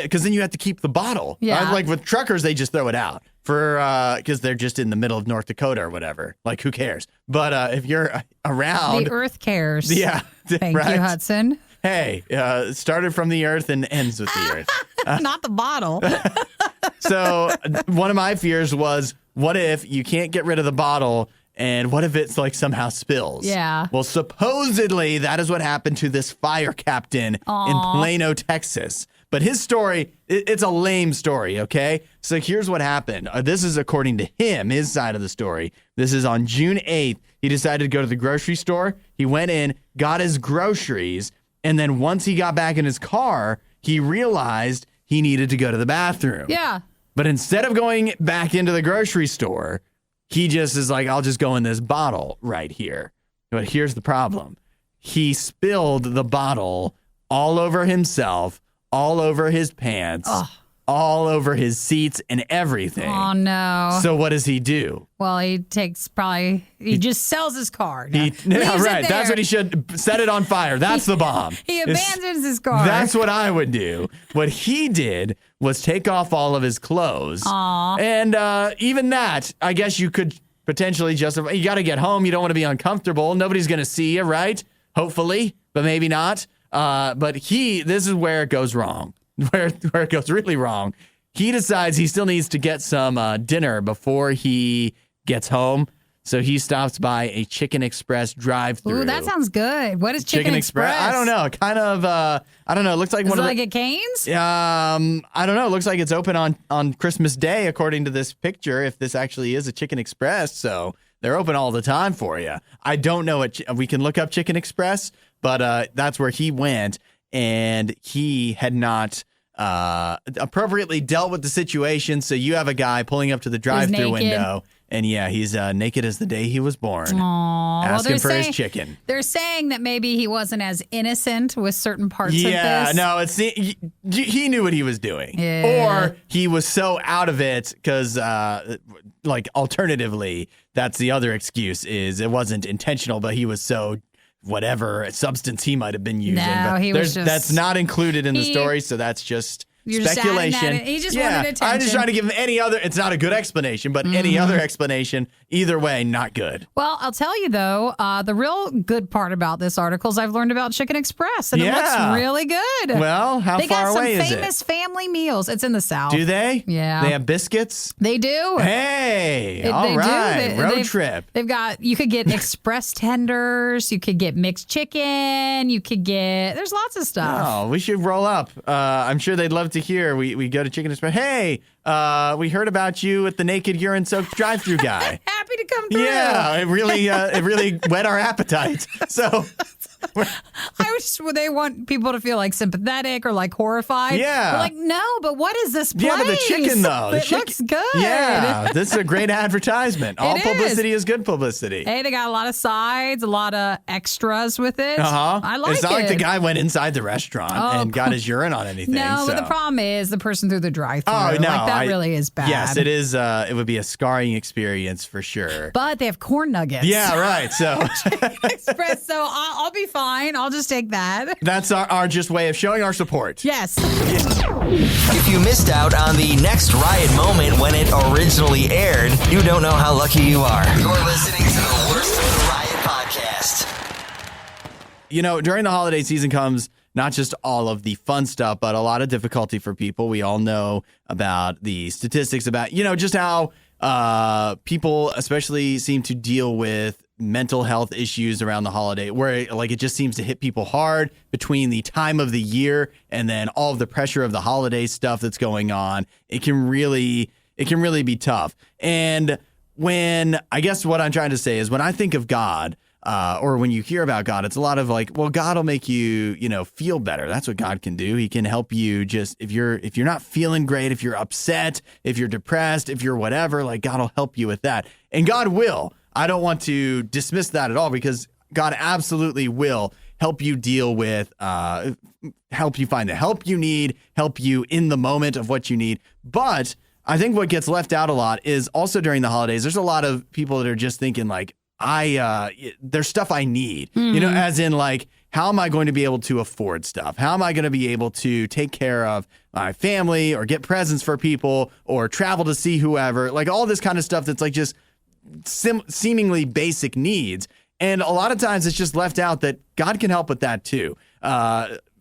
[SPEAKER 1] because then you have to keep the bottle.
[SPEAKER 2] Yeah.
[SPEAKER 1] Like with truckers, they just throw it out because they're just in the middle of North Dakota or whatever. Like, who cares? But if you're around.
[SPEAKER 2] The earth cares.
[SPEAKER 1] Yeah.
[SPEAKER 2] Thank
[SPEAKER 1] right?
[SPEAKER 2] you, Hudson.
[SPEAKER 1] Hey, started from the earth and ends with the earth.
[SPEAKER 2] Not the bottle.
[SPEAKER 1] So one of my fears was, what if you can't get rid of the bottle, and what if it's like somehow spills?
[SPEAKER 2] Yeah.
[SPEAKER 1] Well, supposedly that is what happened to this fire captain in Plano, Texas. But his story, it's a lame story, okay? So here's what happened. This is according to him, his side of the story. This is on June 8th. He decided to go to the grocery store. He went in, got his groceries, and then once he got back in his car, he realized he needed to go to the bathroom.
[SPEAKER 2] Yeah.
[SPEAKER 1] But instead of going back into the grocery store, he just is like, I'll just go in this bottle right here. But here's the problem. He spilled the bottle all over himself, all over his pants, all over his seats and everything.
[SPEAKER 2] Oh, no.
[SPEAKER 1] So what does he do?
[SPEAKER 2] Well, he just sells his car.
[SPEAKER 1] Yeah,
[SPEAKER 2] Leaves it
[SPEAKER 1] right. That's
[SPEAKER 2] there.
[SPEAKER 1] what he should set it on fire. That's the bomb.
[SPEAKER 2] He abandons his car.
[SPEAKER 1] That's what I would do. What he did was take off all of his clothes.
[SPEAKER 2] Aw.
[SPEAKER 1] And even that, I guess you could potentially justify. You got to get home. You don't want to be uncomfortable. Nobody's going to see you, right? Hopefully, but maybe not. But this is where it goes wrong, where it goes really wrong. He decides he still needs to get some dinner before he gets home. So he stops by a Chicken Express drive-thru.
[SPEAKER 2] Ooh, that sounds good. What is Chicken Express?
[SPEAKER 1] I don't know. Kind of, I don't know. It looks like
[SPEAKER 2] Is
[SPEAKER 1] one
[SPEAKER 2] it
[SPEAKER 1] of
[SPEAKER 2] like at Cane's?
[SPEAKER 1] I don't know. It looks like it's open on Christmas Day, according to this picture, if this actually is a Chicken Express. So they're open all the time for you. I don't know. We can look up Chicken Express, but that's where he went, and he had not appropriately dealt with the situation. So you have a guy pulling up to the drive-thru window, and yeah, he's naked as the day he was born.
[SPEAKER 2] Aww.
[SPEAKER 1] Asking for his chicken.
[SPEAKER 2] They're saying that maybe he wasn't as innocent with certain parts of this.
[SPEAKER 1] Yeah, no, he knew what he was doing.
[SPEAKER 2] Yeah.
[SPEAKER 1] Or he was so out of it because, alternatively, that's the other excuse is it wasn't intentional, but he was so whatever substance he might have been using.
[SPEAKER 2] No,
[SPEAKER 1] but
[SPEAKER 2] he was just...
[SPEAKER 1] That's not included in the story, so that's just...
[SPEAKER 2] You're just
[SPEAKER 1] speculation.
[SPEAKER 2] adding that in. He just wanted attention.
[SPEAKER 1] I'm just trying to give him any other. It's not a good explanation, but any other explanation, either way, not good.
[SPEAKER 2] Well, I'll tell you though, the real good part about this article is I've learned about Chicken Express, and it looks really good.
[SPEAKER 1] Well, how far away is it?
[SPEAKER 2] They got some famous family meals. It's in the South.
[SPEAKER 1] Do they?
[SPEAKER 2] Yeah.
[SPEAKER 1] They have biscuits?
[SPEAKER 2] They do.
[SPEAKER 1] Hey, all right. Road trip.
[SPEAKER 2] They've got, you could get express tenders, you could get mixed chicken, there's lots of stuff.
[SPEAKER 1] Oh, we should roll up. I'm sure they'd love to hear. We go to Chicken Express. Hey, we heard about you with the naked urine-soaked drive-thru guy.
[SPEAKER 2] Happy to come through.
[SPEAKER 1] Yeah, it really whet our appetite. So
[SPEAKER 2] they want people to feel like sympathetic or like horrified.
[SPEAKER 1] Yeah.
[SPEAKER 2] We're like, no, but what is this place?
[SPEAKER 1] Yeah, but the chicken though.
[SPEAKER 2] It looks good.
[SPEAKER 1] Yeah, this is a great advertisement. All publicity is good publicity.
[SPEAKER 2] Hey, they got a lot of sides, a lot of extras with it. I like it.
[SPEAKER 1] It's not like the guy went inside the restaurant and got his urine on anything.
[SPEAKER 2] No,
[SPEAKER 1] so.
[SPEAKER 2] but the problem is the person through the drive-thru.
[SPEAKER 1] Oh, no.
[SPEAKER 2] That really is bad.
[SPEAKER 1] Yes, it is. It would be a scarring experience for sure.
[SPEAKER 2] But they have corn nuggets.
[SPEAKER 1] Yeah, right. So
[SPEAKER 2] Express. So I'll be fine. I'll just take that.
[SPEAKER 1] That's our just way of showing our support.
[SPEAKER 2] Yes.
[SPEAKER 4] If you missed out on the next Riot moment when it originally aired, you don't know how lucky you are. You're listening to the Worst of the Riot podcast.
[SPEAKER 1] You know, during the holiday season comes not just all of the fun stuff, but a lot of difficulty for people. We all know about the statistics about, just how people especially seem to deal with mental health issues around the holiday, where it just seems to hit people hard between the time of the year and then all of the pressure of the holiday stuff that's going on. It can really be tough. And I guess what I'm trying to say is when I think of God, or when you hear about God, it's a lot of God will make you, feel better. That's what God can do. He can help you just if you're not feeling great, if you're upset, if you're depressed, if you're whatever, God will help you with that. And God will. I don't want to dismiss that at all because God absolutely will help you deal with, help you find the help you need, help you in the moment of what you need. But I think what gets left out a lot is also during the holidays, there's a lot of people that are just thinking there's stuff I need, as in how am I going to be able to afford stuff? How am I going to be able to take care of my family or get presents for people or travel to see whoever? Like all this kind of stuff that's like just seemingly basic needs. And a lot of times it's just left out that God can help with that too.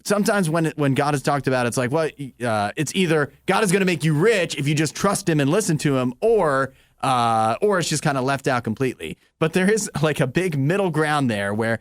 [SPEAKER 1] Sometimes when God is talked about, it's like, well, it's either God is going to make you rich if you just trust him and listen to him, or it's just kind of left out completely. But there is like a big middle ground there where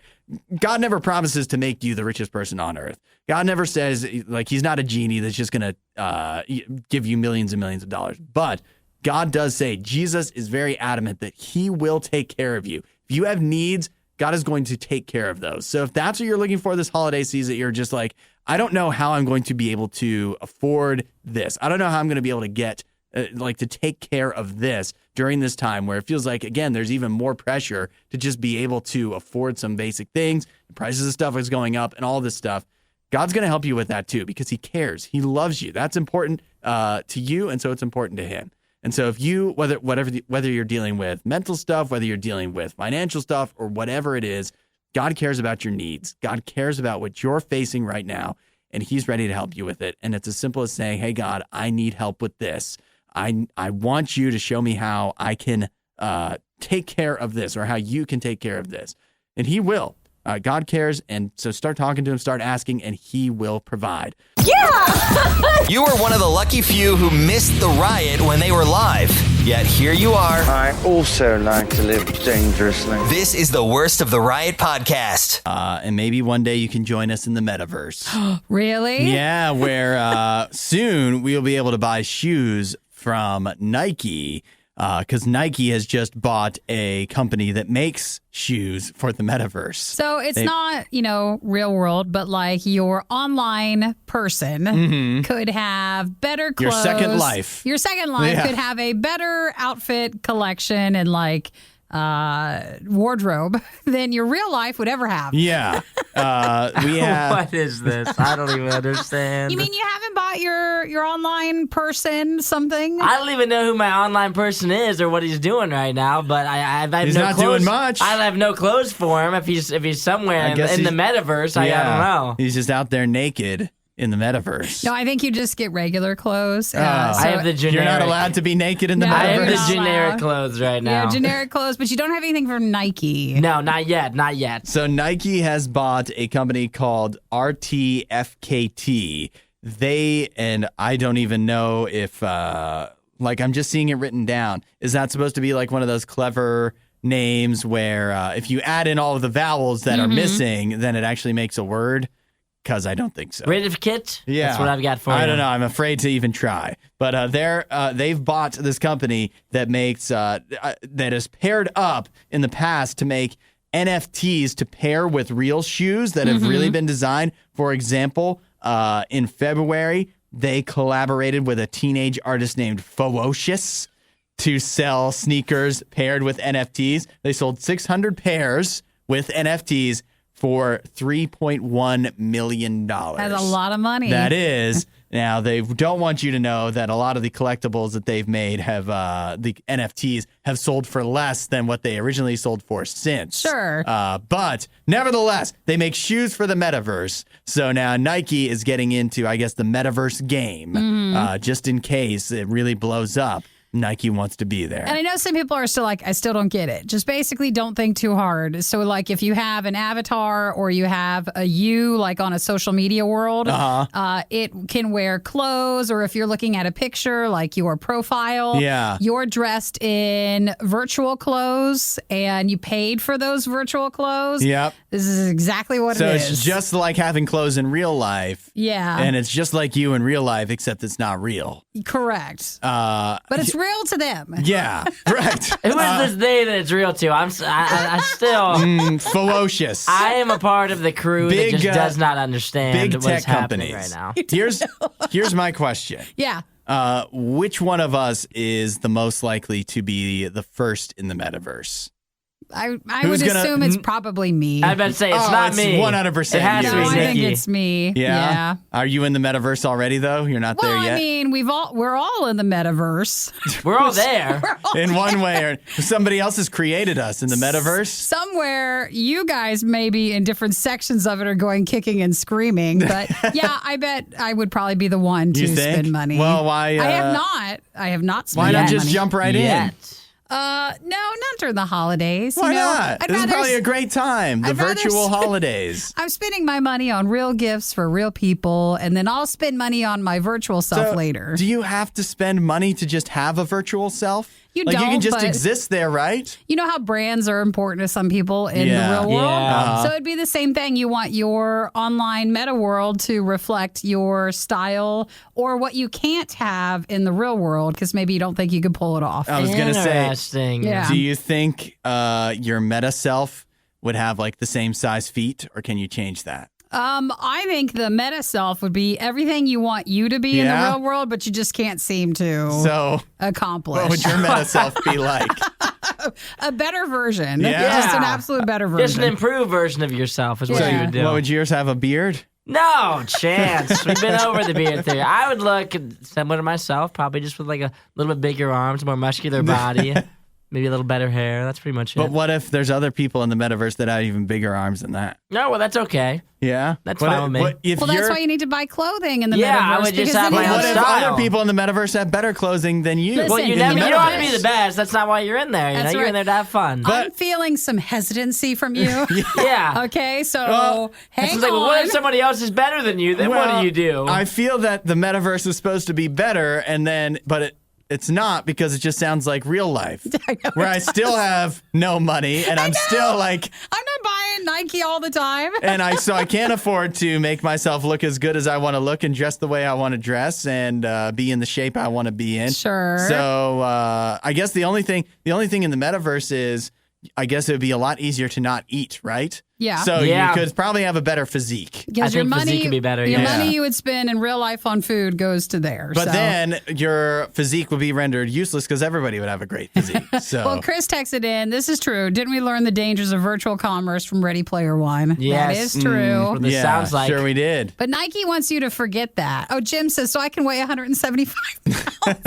[SPEAKER 1] God never promises to make you the richest person on earth. God never says, like, he's not a genie that's just going to give you millions and millions of dollars. But God does say, Jesus is very adamant that he will take care of you. If you have needs, God is going to take care of those. So if that's what you're looking for this holiday season, you're just like, I don't know how I'm going to be able to afford this. I don't know how I'm going to be able to get, to take care of this during this time where it feels like, again, there's even more pressure to just be able to afford some basic things. The prices of stuff is going up and all this stuff. God's going to help you with that too, because he cares. He loves you. That's important to you, and so it's important to him. And so if you, whether you're dealing with mental stuff, whether you're dealing with financial stuff, or whatever it is, God cares about your needs. God cares about what you're facing right now, and he's ready to help you with it. And it's as simple as saying, hey, God, I need help with this. I want you to show me how I can take care of this, or how you can take care of this. And he will. God cares, and so start talking to him, start asking, and he will provide.
[SPEAKER 4] Yeah! You were one of the lucky few who missed the riot when they were live. Yet here you are.
[SPEAKER 5] I also like to live dangerously.
[SPEAKER 4] This is the Worst of the Riot podcast.
[SPEAKER 1] And maybe one day you can join us in the Metaverse.
[SPEAKER 2] Really?
[SPEAKER 1] Yeah, where soon we'll be able to buy shoes from Nike, because Nike has just bought a company that makes shoes for the Metaverse.
[SPEAKER 2] So it's not, real world, but like your online person could have better clothes.
[SPEAKER 1] Your second life.
[SPEAKER 2] Your second life could have a better outfit collection and wardrobe than your real life would ever have.
[SPEAKER 1] Yeah. We have...
[SPEAKER 3] What is this? I don't even understand.
[SPEAKER 2] You mean you haven't bought your online person something?
[SPEAKER 3] I don't even know who my online person is or what he's doing right now, but I have
[SPEAKER 1] he's
[SPEAKER 3] no
[SPEAKER 1] not
[SPEAKER 3] clothes.
[SPEAKER 1] Doing much.
[SPEAKER 3] I have no clothes for him if he's somewhere in the metaverse. I don't know.
[SPEAKER 1] He's just out there naked in the metaverse.
[SPEAKER 2] No, I think you just get regular clothes.
[SPEAKER 3] I have the generic.
[SPEAKER 1] You're not allowed to be naked in the metaverse.
[SPEAKER 3] I have the generic clothes right now.
[SPEAKER 2] Yeah, generic clothes, but you don't have anything from Nike.
[SPEAKER 3] No, not yet. Not yet.
[SPEAKER 1] So Nike has bought a company called RTFKT. And I don't even know if, I'm just seeing it written down. Is that supposed to be like one of those clever names where if you add in all of the vowels that are missing, then it actually makes a word? Because I don't think so.
[SPEAKER 3] Rated kit?
[SPEAKER 1] Yeah.
[SPEAKER 3] That's what I've got for you.
[SPEAKER 1] I don't know. I'm afraid to even try. But they've bought this company that makes that has paired up in the past to make NFTs to pair with real shoes that have really been designed. For example, in February, they collaborated with a teenage artist named Ferocious to sell sneakers paired with NFTs. They sold 600 pairs with NFTs for $3.1 million.
[SPEAKER 2] That's a lot of money.
[SPEAKER 1] That is. Now, they don't want you to know that a lot of the collectibles that they've made have, the NFTs have sold for less than what they originally sold for since.
[SPEAKER 2] Sure.
[SPEAKER 1] But nevertheless, they make shoes for the metaverse. So now Nike is getting into, I guess, the metaverse game, just in case it really blows up. Nike wants to be there.
[SPEAKER 2] And I know some people are still like, I still don't get it. Just basically don't think too hard. So like if you have an avatar or you have a you like on a social media world, it can wear clothes, or if you're looking at a picture like your profile, you're dressed in virtual clothes and you paid for those virtual clothes.
[SPEAKER 1] Yep.
[SPEAKER 2] This is exactly what it is.
[SPEAKER 1] So it's just like having clothes in real life.
[SPEAKER 2] Yeah.
[SPEAKER 1] And it's just like you in real life, except it's not real.
[SPEAKER 2] Correct. But it's real to them.
[SPEAKER 1] Yeah, right.
[SPEAKER 3] Who is this they that it's real to? I still
[SPEAKER 1] Ferocious.
[SPEAKER 3] I am a part of the crew that just does not understand
[SPEAKER 1] big
[SPEAKER 3] what's
[SPEAKER 1] tech
[SPEAKER 3] happening
[SPEAKER 1] companies
[SPEAKER 3] right now.
[SPEAKER 1] Here's my question.
[SPEAKER 2] Yeah.
[SPEAKER 1] Which one of us is the most likely to be the first in the metaverse?
[SPEAKER 2] I
[SPEAKER 1] Who's
[SPEAKER 2] would
[SPEAKER 1] gonna-
[SPEAKER 2] assume it's probably me.
[SPEAKER 3] I was about to say, it's not
[SPEAKER 1] it's
[SPEAKER 3] me.
[SPEAKER 1] 100%
[SPEAKER 3] It has
[SPEAKER 1] you.
[SPEAKER 3] to
[SPEAKER 2] No,
[SPEAKER 3] be
[SPEAKER 2] I think
[SPEAKER 3] Nikki.
[SPEAKER 2] it's me.
[SPEAKER 1] Yeah? Are you in the metaverse already, though? You're not
[SPEAKER 2] Well,
[SPEAKER 1] there yet?
[SPEAKER 2] I mean, we're all in the metaverse.
[SPEAKER 3] We're all there.
[SPEAKER 1] In one way or somebody else has created us in the metaverse.
[SPEAKER 2] Somewhere, you guys maybe in different sections of it are going kicking and screaming. But yeah, I bet I would probably be the one to
[SPEAKER 1] You think?
[SPEAKER 2] spend money.
[SPEAKER 1] Well, why,
[SPEAKER 2] I have not spent
[SPEAKER 1] Why not
[SPEAKER 2] money.
[SPEAKER 1] just jump right in?
[SPEAKER 3] Yet.
[SPEAKER 2] No, not during the holidays.
[SPEAKER 1] Why
[SPEAKER 2] you know,
[SPEAKER 1] not? This is probably a great time. The
[SPEAKER 2] I'd rather
[SPEAKER 1] virtual
[SPEAKER 2] spend-
[SPEAKER 1] holidays.
[SPEAKER 2] I'm spending my money on real gifts for real people, and then I'll spend money on my virtual self later.
[SPEAKER 1] Do you have to spend money to just have a virtual self?
[SPEAKER 2] You
[SPEAKER 1] like you can
[SPEAKER 2] don't,
[SPEAKER 1] just
[SPEAKER 2] but-
[SPEAKER 1] exist there, right?
[SPEAKER 2] You know how brands are important to some people in
[SPEAKER 1] Yeah.
[SPEAKER 2] the real world?
[SPEAKER 3] Yeah.
[SPEAKER 2] So it'd be the same thing. You want your online meta world to reflect your style or what you can't have in the real world because maybe you don't think you could pull it off.
[SPEAKER 1] I was gonna say,
[SPEAKER 3] Interesting.
[SPEAKER 2] Yeah.
[SPEAKER 1] do you think your meta self would have like the same size feet, or can you change that?
[SPEAKER 2] I think the meta self would be everything you want you to be in the
[SPEAKER 1] Yeah?
[SPEAKER 2] real world, but you just can't seem to
[SPEAKER 1] So,
[SPEAKER 2] accomplish.
[SPEAKER 1] what would your meta self be like?
[SPEAKER 2] A better version.
[SPEAKER 1] Yeah.
[SPEAKER 2] Just an absolute better
[SPEAKER 3] Just an
[SPEAKER 2] version.
[SPEAKER 3] improved version of yourself is what
[SPEAKER 2] Yeah.
[SPEAKER 3] you would do.
[SPEAKER 1] What would yours have? A beard?
[SPEAKER 3] No chance. We've been over the beard theory. I would look similar to myself, probably just with like a little bit bigger arms, more muscular body, maybe a little better hair. That's pretty much it.
[SPEAKER 1] But what if there's other people in the metaverse that have even bigger arms than that?
[SPEAKER 3] No, well, that's okay.
[SPEAKER 1] Yeah,
[SPEAKER 3] That's
[SPEAKER 1] What
[SPEAKER 3] fine
[SPEAKER 1] if-
[SPEAKER 3] with me.
[SPEAKER 1] what if
[SPEAKER 2] Well, that's
[SPEAKER 1] you're-
[SPEAKER 2] why you need to buy clothing in the
[SPEAKER 3] Yeah,
[SPEAKER 2] metaverse.
[SPEAKER 3] I would just
[SPEAKER 2] because
[SPEAKER 3] have
[SPEAKER 2] then
[SPEAKER 3] my
[SPEAKER 2] you
[SPEAKER 3] own
[SPEAKER 1] What
[SPEAKER 2] know-
[SPEAKER 1] if
[SPEAKER 3] style.
[SPEAKER 1] other people in the metaverse have better clothing than you?
[SPEAKER 2] Listen,
[SPEAKER 3] Well, you
[SPEAKER 2] in
[SPEAKER 3] never.
[SPEAKER 2] the
[SPEAKER 3] You don't have to be
[SPEAKER 2] metaverse-
[SPEAKER 3] the best. That's not why you're in there. You know,
[SPEAKER 2] That's
[SPEAKER 3] you're in
[SPEAKER 2] right.
[SPEAKER 3] there to have fun.
[SPEAKER 2] I'm feeling some hesitancy from you.
[SPEAKER 3] yeah.
[SPEAKER 2] Okay, so
[SPEAKER 1] Well,
[SPEAKER 2] hang
[SPEAKER 3] It's like, well,
[SPEAKER 2] on.
[SPEAKER 3] what if somebody else is better than you? Then what
[SPEAKER 1] Well,
[SPEAKER 3] do you do?
[SPEAKER 1] I feel that the metaverse is supposed to be better, but it's not because it just sounds like real life, where I still have no money and I'm still like,
[SPEAKER 2] I'm not buying Nike all the time.
[SPEAKER 1] and I can't afford to make myself look as good as I want to look and dress the way I want to dress and be in the shape I want to be in.
[SPEAKER 2] Sure.
[SPEAKER 1] So I guess the only thing in the metaverse is, I guess it would be a lot easier to not eat, right?
[SPEAKER 2] Yeah.
[SPEAKER 1] So
[SPEAKER 3] Yeah.
[SPEAKER 1] you could probably have a better physique.
[SPEAKER 2] Because
[SPEAKER 3] I
[SPEAKER 2] your
[SPEAKER 3] think
[SPEAKER 2] money
[SPEAKER 3] physique could be better,
[SPEAKER 2] Your
[SPEAKER 3] yeah.
[SPEAKER 2] money you would spend in real life on food goes to there.
[SPEAKER 1] But
[SPEAKER 2] so.
[SPEAKER 1] then your physique would be rendered useless because everybody would have a great physique. So
[SPEAKER 2] Well, Chris texted in, this is true. Didn't we learn the dangers of virtual commerce from Ready Player One?
[SPEAKER 3] Yes.
[SPEAKER 2] That is true.
[SPEAKER 3] What this sounds like.
[SPEAKER 1] sure we did.
[SPEAKER 2] But Nike wants you to forget that. Oh, Jim says, so I can weigh 175 pounds.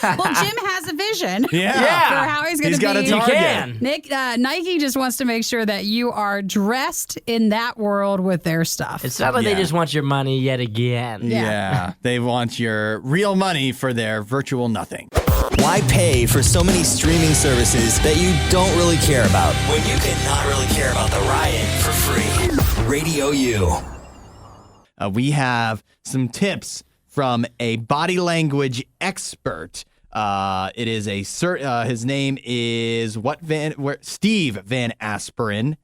[SPEAKER 2] Well, Jim has a vision
[SPEAKER 1] Yeah.
[SPEAKER 2] for how he's going to
[SPEAKER 1] got
[SPEAKER 2] be.
[SPEAKER 1] a target.
[SPEAKER 3] can.
[SPEAKER 2] Nick, Nike just wants to make sure that you are dressed in that world with their stuff.
[SPEAKER 3] It's not like
[SPEAKER 1] Yeah.
[SPEAKER 3] they just want your money yet again.
[SPEAKER 1] Yeah. They want your real money for their virtual nothing.
[SPEAKER 4] Why pay for so many streaming services that you don't really care about when you can not really care about the Riot for free? Radio U.
[SPEAKER 1] We have some tips from a body language expert. It is a Cert. His name is Steve Van Aspirin.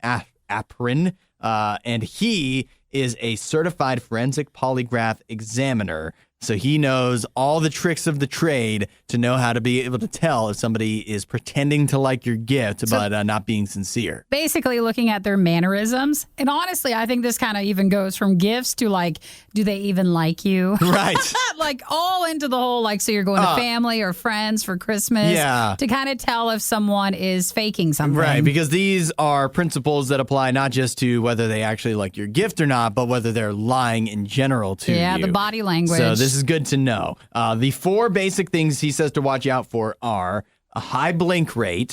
[SPEAKER 1] And he is a certified forensic polygraph examiner. So he knows all the tricks of the trade to know how to be able to tell if somebody is pretending to like your gift but not being sincere.
[SPEAKER 2] Basically looking at their mannerisms. And honestly, I think this kind of even goes from gifts to like, do they even like you?
[SPEAKER 1] Right.
[SPEAKER 2] Like all into the whole, like, so you're going to family or friends for Christmas.
[SPEAKER 1] Yeah.
[SPEAKER 2] To kind of tell if someone is faking something.
[SPEAKER 1] Right, because these are principles that apply not just to whether they actually like your gift or not, but whether they're lying in general to you.
[SPEAKER 2] Yeah, the body language.
[SPEAKER 1] So this is good to know. The 4 basic things he says to watch out for are a high blink rate,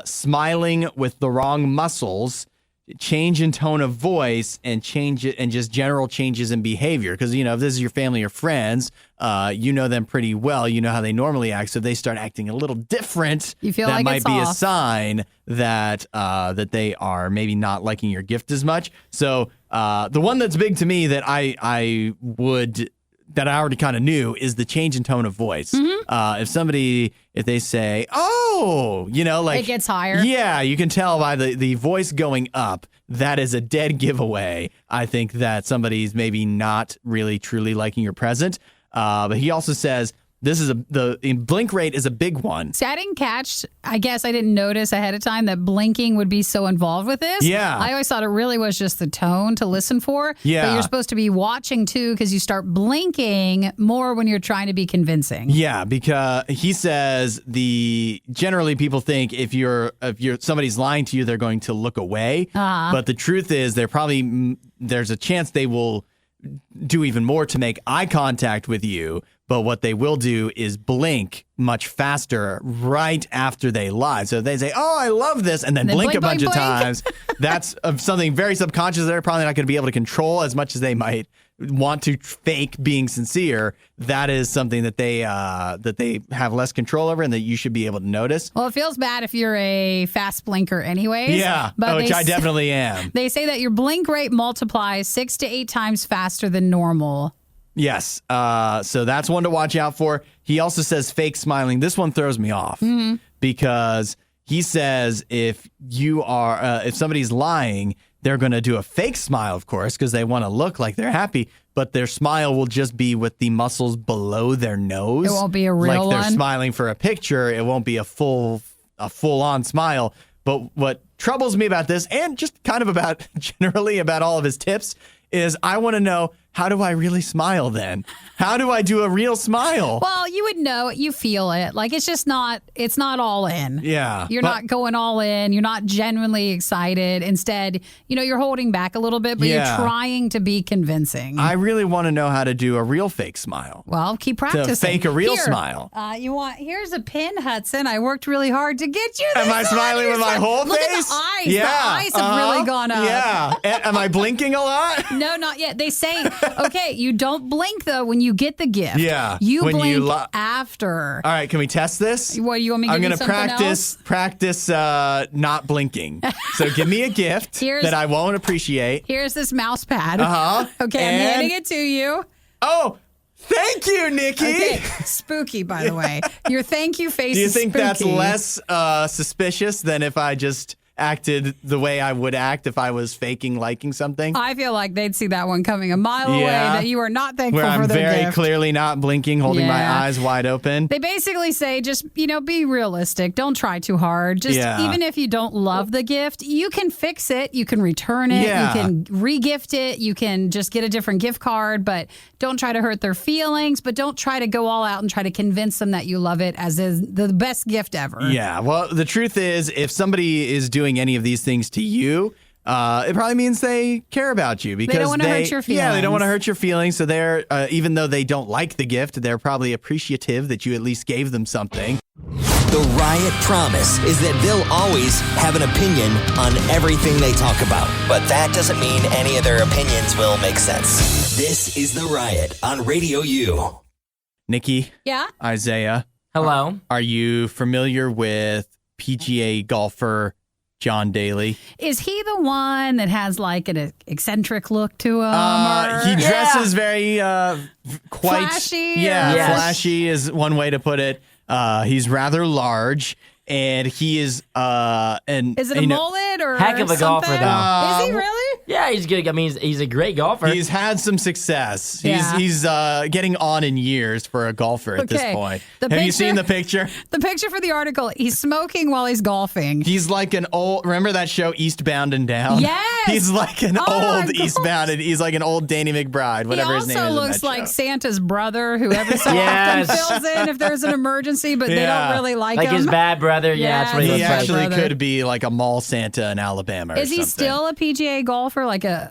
[SPEAKER 1] smiling with the wrong muscles, change in tone of voice, and just general changes in behavior. Because, you know, if this is your family or friends, you know them pretty well. You know how they normally act. So if they start acting a little different,
[SPEAKER 2] You feel
[SPEAKER 1] that
[SPEAKER 2] like
[SPEAKER 1] might
[SPEAKER 2] it's
[SPEAKER 1] be a
[SPEAKER 2] off.
[SPEAKER 1] sign that that they are maybe not liking your gift as much. So the one that's big to me that I already kind of knew is the change in tone of voice. If they say, oh, you know, like
[SPEAKER 2] It gets higher.
[SPEAKER 1] Yeah, you can tell by the voice going up. That is a dead giveaway. I think that somebody's maybe not really truly liking your present. But he also says The blink rate is a big one.
[SPEAKER 2] See, I didn't catch, I guess I didn't notice ahead of time that blinking would be so involved with this.
[SPEAKER 1] Yeah.
[SPEAKER 2] I always thought it really was just the tone to listen for.
[SPEAKER 1] Yeah.
[SPEAKER 2] But you're supposed to be watching too because you start blinking more when you're trying to be convincing.
[SPEAKER 1] Yeah, because he says generally people think if somebody's lying to you, they're going to look away. But the truth is there's a chance they will do even more to make eye contact with you. But what they will do is blink much faster right after they lie. So they say, "Oh, I love this," and then blink a bunch of times. That's something very subconscious they're probably not going to be able to control as much as they might want to fake being sincere. That is something that they have less control over and that you should be able to notice.
[SPEAKER 2] Well, it feels bad if you're a fast blinker anyways.
[SPEAKER 1] Yeah, which I definitely am.
[SPEAKER 2] They say that your blink rate multiplies 6 to 8 times faster than normal.
[SPEAKER 1] Yes. So that's one to watch out for. He also says fake smiling. This one throws me off because he says if somebody's lying, they're going to do a fake smile, of course, because they want to look like they're happy. But their smile will just be with the muscles below their nose.
[SPEAKER 2] It won't be a real
[SPEAKER 1] like they're
[SPEAKER 2] one.
[SPEAKER 1] smiling for a picture. It won't be a full-on smile. But what troubles me about this, and just kind of generally about all of his tips, is I want to know, how do I really smile then? How do I do a real smile?
[SPEAKER 2] Well, you would know it. You feel it. Like, it's not all in.
[SPEAKER 1] Yeah.
[SPEAKER 2] You're not going all in. You're not genuinely excited. Instead, you're holding back a little bit, but you're trying to be convincing.
[SPEAKER 1] I really want to know how to do a real fake smile.
[SPEAKER 2] Well, keep practicing.
[SPEAKER 1] To fake a real smile.
[SPEAKER 2] Here's a pin, Hudson. I worked really hard to get you this.
[SPEAKER 1] Am I smiling with my whole face?
[SPEAKER 2] Look at the eyes.
[SPEAKER 1] Yeah.
[SPEAKER 2] The eyes have really gone up.
[SPEAKER 1] Yeah. Am I blinking a lot?
[SPEAKER 2] No, not yet. They say, okay, you don't blink, though, when you get the gift.
[SPEAKER 1] Yeah.
[SPEAKER 2] You
[SPEAKER 1] when
[SPEAKER 2] blink after.
[SPEAKER 1] All right, can we test this?
[SPEAKER 2] What, you want me to give you something else?
[SPEAKER 1] practice not blinking. So give me a gift that I won't appreciate.
[SPEAKER 2] Here's this mouse pad. Okay,
[SPEAKER 1] And
[SPEAKER 2] I'm handing it to you.
[SPEAKER 1] Oh, thank you, Nikki.
[SPEAKER 2] Okay, spooky, by the way. Your thank you face is spooky.
[SPEAKER 1] Do you think that's less suspicious than if I just acted the way I would act if I was faking liking something?
[SPEAKER 2] I feel like they'd see that one coming a mile away, that you are not thankful
[SPEAKER 1] Where
[SPEAKER 2] for their
[SPEAKER 1] I'm very
[SPEAKER 2] gift.
[SPEAKER 1] clearly not blinking, holding my eyes wide open.
[SPEAKER 2] They basically say, just, be realistic. Don't try too hard. Just even if you don't love the gift, you can fix it. You can return it.
[SPEAKER 1] Yeah.
[SPEAKER 2] You can re-gift it. You can just get a different gift card, but don't try to hurt their feelings, but don't try to go all out and try to convince them that you love it as is the best gift ever.
[SPEAKER 1] Yeah. Well, the truth is, if somebody is doing any of these things to you, it probably means they care about you because
[SPEAKER 2] they don't want to hurt your feelings.
[SPEAKER 1] Yeah, they don't want to hurt your feelings. So they're even though they don't like the gift, they're probably appreciative that you at least gave them something.
[SPEAKER 4] The Riot promise is that they'll always have an opinion on everything they talk about. But that doesn't mean any of their opinions will make sense. This is The Riot on RadioU.
[SPEAKER 1] Nikki.
[SPEAKER 2] Yeah?
[SPEAKER 1] Isaiah.
[SPEAKER 3] Hello.
[SPEAKER 1] Are you familiar with PGA golfer John Daly?
[SPEAKER 2] Is he the one that has like an eccentric look to him?
[SPEAKER 1] He dresses very quite
[SPEAKER 2] flashy.
[SPEAKER 1] Flashy is one way to put it. He's rather large, and he is
[SPEAKER 2] is it a mullet or
[SPEAKER 3] heck of a golfer though?
[SPEAKER 2] Is he really?
[SPEAKER 3] Yeah, he's good. I mean, he's a great golfer.
[SPEAKER 1] He's had some success.
[SPEAKER 2] Yeah.
[SPEAKER 1] He's getting on in years for a golfer at this point. Have you seen the picture?
[SPEAKER 2] The picture for the article, he's smoking while he's golfing.
[SPEAKER 1] He's like an old, remember that show Eastbound and Down?
[SPEAKER 2] Yes!
[SPEAKER 1] He's like an old Eastbound, and he's like an old Danny McBride, whatever his name is.
[SPEAKER 2] He also looks like Santa's brother, who every so often fills in if there's an emergency, but they don't really like him.
[SPEAKER 3] Like his bad brother, that's what he looks like.
[SPEAKER 1] He actually could be like a mall Santa in Alabama or something.
[SPEAKER 2] Is he still a PGA golfer, like a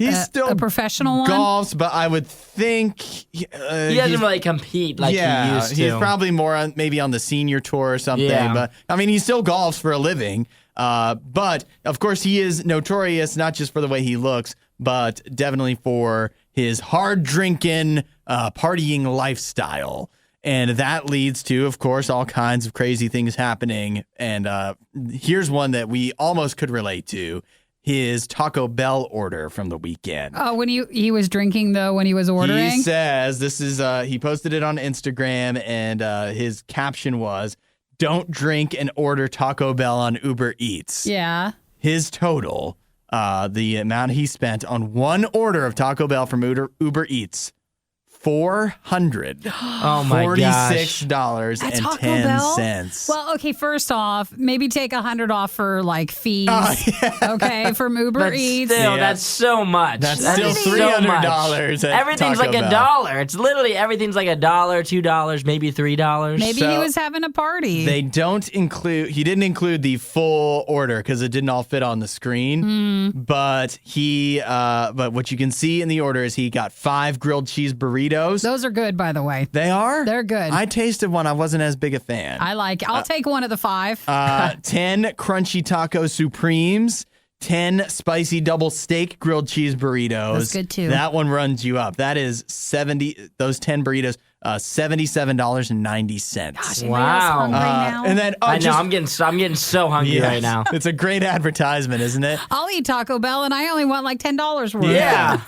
[SPEAKER 2] professional one?
[SPEAKER 1] Golfs, but I would think
[SPEAKER 3] he doesn't really compete like he used to.
[SPEAKER 1] He's probably more maybe on the senior tour or something.
[SPEAKER 3] Yeah.
[SPEAKER 1] But I mean, he still golfs for a living. But of course, he is notorious not just for the way he looks, but definitely for his hard drinking, partying lifestyle. And that leads to, of course, all kinds of crazy things happening. And here's one that we almost could relate to. His Taco Bell order from the weekend.
[SPEAKER 2] Oh, when he was drinking, though, when he was ordering?
[SPEAKER 1] He says, this is, he posted it on Instagram, and his caption was, "Don't drink and order Taco Bell on Uber Eats."
[SPEAKER 2] Yeah.
[SPEAKER 1] His total, the amount he spent on one order of Taco Bell from Uber Eats, $446.10.
[SPEAKER 3] Oh my gosh.
[SPEAKER 2] At Taco Bell? Well, okay, first off, maybe take $100 off for like fees. Okay, from Uber
[SPEAKER 3] But
[SPEAKER 2] Eats.
[SPEAKER 3] still, that's so much.
[SPEAKER 1] That's
[SPEAKER 3] That
[SPEAKER 1] still
[SPEAKER 3] is so
[SPEAKER 1] $300
[SPEAKER 3] much.
[SPEAKER 1] at
[SPEAKER 3] Everything's
[SPEAKER 1] Taco
[SPEAKER 3] like
[SPEAKER 1] Bell.
[SPEAKER 3] $1. It's literally everything's like $1, $2, maybe $3.
[SPEAKER 2] Maybe he was having a party.
[SPEAKER 1] They don't include. He didn't include the full order because it didn't all fit on the screen. But but what you can see in the order is he got 5 grilled cheese burritos.
[SPEAKER 2] Those are good, by the way.
[SPEAKER 1] They are.
[SPEAKER 2] They're good.
[SPEAKER 1] I tasted one. I wasn't as big a fan.
[SPEAKER 2] I'll take one of the 5.
[SPEAKER 1] 10 crunchy taco supremes. 10 spicy double steak grilled cheese burritos.
[SPEAKER 2] That's good too.
[SPEAKER 1] That one runs you up. That is 70. Those 10 burritos, $77.90.
[SPEAKER 2] Gosh,
[SPEAKER 3] Wow.
[SPEAKER 2] hungry now.
[SPEAKER 1] And then
[SPEAKER 3] I know, I'm getting so hungry
[SPEAKER 1] Yes.
[SPEAKER 3] right now.
[SPEAKER 1] It's a great advertisement, isn't it?
[SPEAKER 2] I'll eat Taco Bell, and I only want like $10 worth.
[SPEAKER 3] Yeah.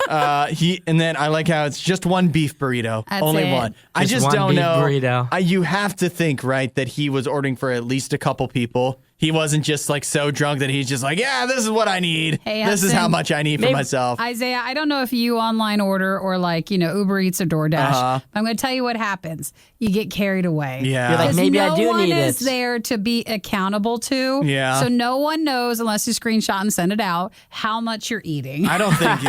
[SPEAKER 1] And then I like how it's just one beef burrito.
[SPEAKER 2] That's
[SPEAKER 1] only
[SPEAKER 2] it.
[SPEAKER 1] one. I
[SPEAKER 3] Just
[SPEAKER 1] just
[SPEAKER 3] one
[SPEAKER 1] don't
[SPEAKER 3] beef
[SPEAKER 1] know.
[SPEAKER 3] burrito.
[SPEAKER 1] You have to think, right, that he was ordering for at least a couple people. He wasn't just like so drunk that he's just like, yeah, this is what I need.
[SPEAKER 2] Hey,
[SPEAKER 1] this is
[SPEAKER 2] Hudson,
[SPEAKER 1] how much I need for myself.
[SPEAKER 2] Isaiah, I don't know if you online order or like, Uber Eats or DoorDash. I'm going to tell you what happens. You get carried away.
[SPEAKER 1] Yeah.
[SPEAKER 3] You're like,
[SPEAKER 2] 'Cause
[SPEAKER 3] maybe I do
[SPEAKER 2] no one
[SPEAKER 3] need
[SPEAKER 2] is
[SPEAKER 3] it.
[SPEAKER 2] there to be accountable to.
[SPEAKER 1] Yeah.
[SPEAKER 2] So no one knows, unless you screenshot and send it out, how much you're eating.
[SPEAKER 1] I don't think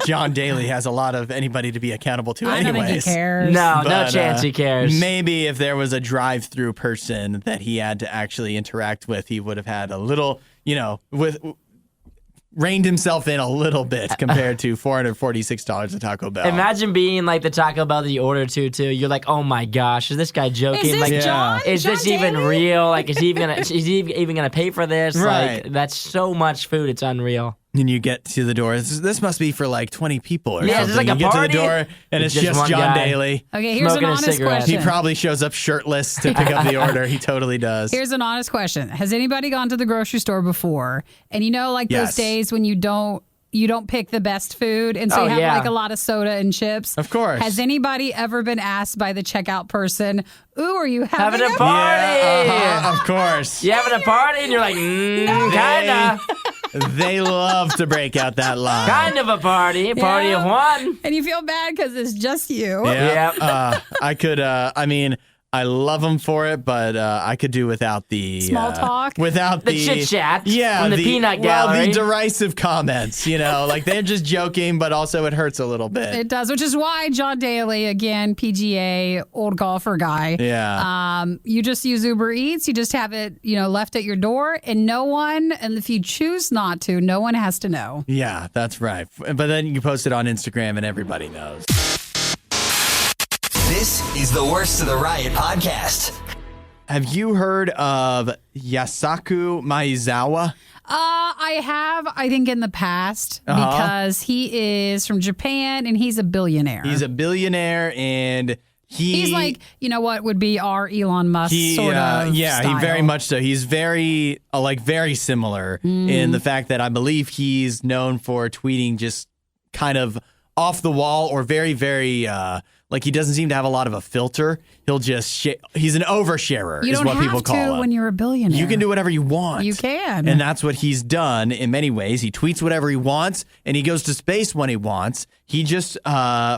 [SPEAKER 1] John Daly has a lot of anybody to be accountable to
[SPEAKER 2] I don't
[SPEAKER 1] anyways.
[SPEAKER 2] think he cares.
[SPEAKER 3] No
[SPEAKER 1] But,
[SPEAKER 3] chance he cares.
[SPEAKER 1] Maybe if there was a drive-through person that he had to actually interact with, he would have had a little, reined himself in a little bit compared to $446 at Taco Bell.
[SPEAKER 3] Imagine being like the Taco Bell that you order to too. You're like, oh my gosh, is this guy joking?
[SPEAKER 2] Is this
[SPEAKER 3] like,
[SPEAKER 2] John?
[SPEAKER 3] is this
[SPEAKER 2] John
[SPEAKER 3] even
[SPEAKER 2] Daly?
[SPEAKER 3] real? Like, is he even gonna pay for this?
[SPEAKER 1] Right.
[SPEAKER 3] Like, that's so much food. It's unreal.
[SPEAKER 1] And you get to the door. This must be for like 20 people or
[SPEAKER 3] Yeah,
[SPEAKER 1] something.
[SPEAKER 3] it's like
[SPEAKER 1] you
[SPEAKER 3] a
[SPEAKER 1] get
[SPEAKER 3] party.
[SPEAKER 1] to the door and it's
[SPEAKER 3] Just
[SPEAKER 1] just
[SPEAKER 3] one
[SPEAKER 1] John
[SPEAKER 3] guy.
[SPEAKER 1] Daly.
[SPEAKER 2] Okay, here's
[SPEAKER 3] Smoking
[SPEAKER 2] an
[SPEAKER 3] a
[SPEAKER 2] honest
[SPEAKER 3] cigarette.
[SPEAKER 1] He
[SPEAKER 2] question.
[SPEAKER 1] probably shows up shirtless to pick up the order. He totally does.
[SPEAKER 2] Here's an honest question. Has anybody gone to the grocery store before? And like
[SPEAKER 1] Yes.
[SPEAKER 2] those days when you don't pick the best food, and so
[SPEAKER 3] Oh,
[SPEAKER 2] you have
[SPEAKER 3] yeah.
[SPEAKER 2] like a lot of soda and chips?
[SPEAKER 1] Of course.
[SPEAKER 2] Has anybody ever been asked by the checkout person, "Ooh, are you having
[SPEAKER 3] Having a party.
[SPEAKER 1] Yeah, of course.
[SPEAKER 3] You having a party and you're like, kinda,
[SPEAKER 1] They love to break out that line.
[SPEAKER 3] kind of a party of one.
[SPEAKER 2] And you feel bad because it's just you.
[SPEAKER 1] Yeah.
[SPEAKER 3] Yep.
[SPEAKER 1] I could, I love them for it, but I could do without the
[SPEAKER 2] Small talk?
[SPEAKER 1] without
[SPEAKER 3] The chit-chat
[SPEAKER 1] yeah,
[SPEAKER 3] from the peanut
[SPEAKER 1] well,
[SPEAKER 3] gallery.
[SPEAKER 1] the derisive comments. Like they're just joking, but also it hurts a little bit.
[SPEAKER 2] It does, which is why John Daly, again, PGA, old golfer guy.
[SPEAKER 1] Yeah.
[SPEAKER 2] You just use Uber Eats. You just have it, left at your door, and and if you choose not to, no one has to know.
[SPEAKER 1] Yeah, that's right. But then you post it on Instagram and everybody knows.
[SPEAKER 4] This is the Worst of the Riot podcast.
[SPEAKER 1] Have you heard of Yasaku Maezawa?
[SPEAKER 2] I have, I think, in the past, because he is from Japan and he's a billionaire.
[SPEAKER 1] He's a billionaire and
[SPEAKER 2] He's like, what would be our Elon Musk sort of
[SPEAKER 1] yeah,
[SPEAKER 2] style.
[SPEAKER 1] he very much so. He's very very similar in the fact that I believe he's known for tweeting just kind of off the wall or very, very he doesn't seem to have a lot of a filter. He'll just he's an oversharer
[SPEAKER 2] You
[SPEAKER 1] is
[SPEAKER 2] don't
[SPEAKER 1] what
[SPEAKER 2] have
[SPEAKER 1] people call
[SPEAKER 2] to
[SPEAKER 1] him.
[SPEAKER 2] when you're a billionaire.
[SPEAKER 1] You can do whatever you want.
[SPEAKER 2] You can.
[SPEAKER 1] And that's what he's done in many ways. He tweets whatever he wants, and he goes to space when he wants. He just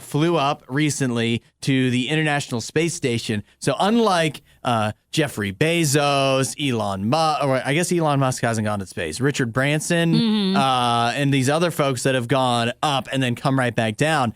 [SPEAKER 1] flew up recently to the International Space Station. So unlike Jeffrey Bezos, Elon Musk, or I guess Elon Musk hasn't gone to space, Richard Branson, and these other folks that have gone up and then come right back down,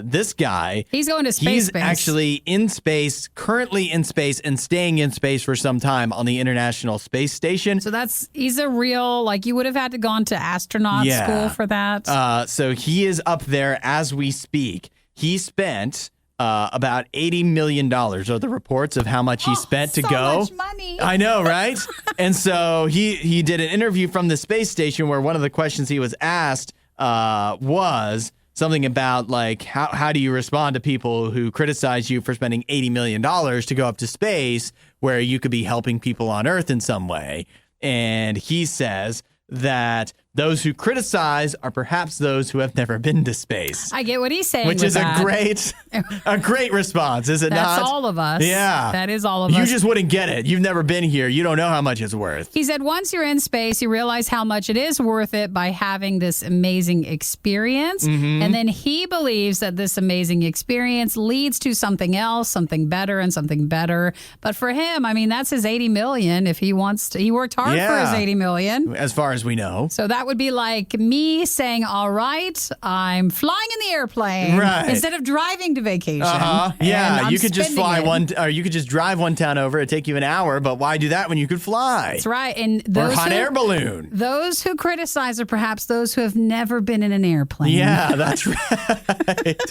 [SPEAKER 1] this guy,
[SPEAKER 2] he's going to space.
[SPEAKER 1] he's actually in space, currently in space, and staying in space for some time on the International Space Station.
[SPEAKER 2] So he's a real, you would have had to gone to astronaut school for that.
[SPEAKER 1] So he is up there as we speak. He spent about $80 million are the reports of how much he spent to
[SPEAKER 2] so
[SPEAKER 1] go.
[SPEAKER 2] much money.
[SPEAKER 1] I know, right? And so he did an interview from the space station where one of the questions he was asked was something about how do you respond to people who criticize you for spending $80 million to go up to space where you could be helping people on Earth in some way. And he says that Those who criticize are perhaps those who have never been to space.
[SPEAKER 2] I get what he's saying.
[SPEAKER 1] Which
[SPEAKER 2] with
[SPEAKER 1] is
[SPEAKER 2] that.
[SPEAKER 1] a great response, is it not?
[SPEAKER 2] That's all of us.
[SPEAKER 1] Yeah.
[SPEAKER 2] That is all of us.
[SPEAKER 1] You just wouldn't get it. You've never been here. You don't know how much it's worth.
[SPEAKER 2] He said once you're in space, you realize how much it is worth it by having this amazing experience.
[SPEAKER 1] Mm-hmm.
[SPEAKER 2] And then he believes that this amazing experience leads to something else, something better and something better. But for him, I mean, that's his $80 million if he wants to. He worked hard for his $80 million.
[SPEAKER 1] As far as we know.
[SPEAKER 2] So that would be like me saying, all right, I'm flying in the airplane instead of driving to vacation.
[SPEAKER 1] Yeah, you could just fly
[SPEAKER 2] it.
[SPEAKER 1] or you could just drive one town over. It'd take you an hour, but why do that when you could fly?
[SPEAKER 2] That's right. And
[SPEAKER 1] or hot air balloon.
[SPEAKER 2] Those who criticize are perhaps those who have never been in an airplane.
[SPEAKER 1] Yeah, that's right.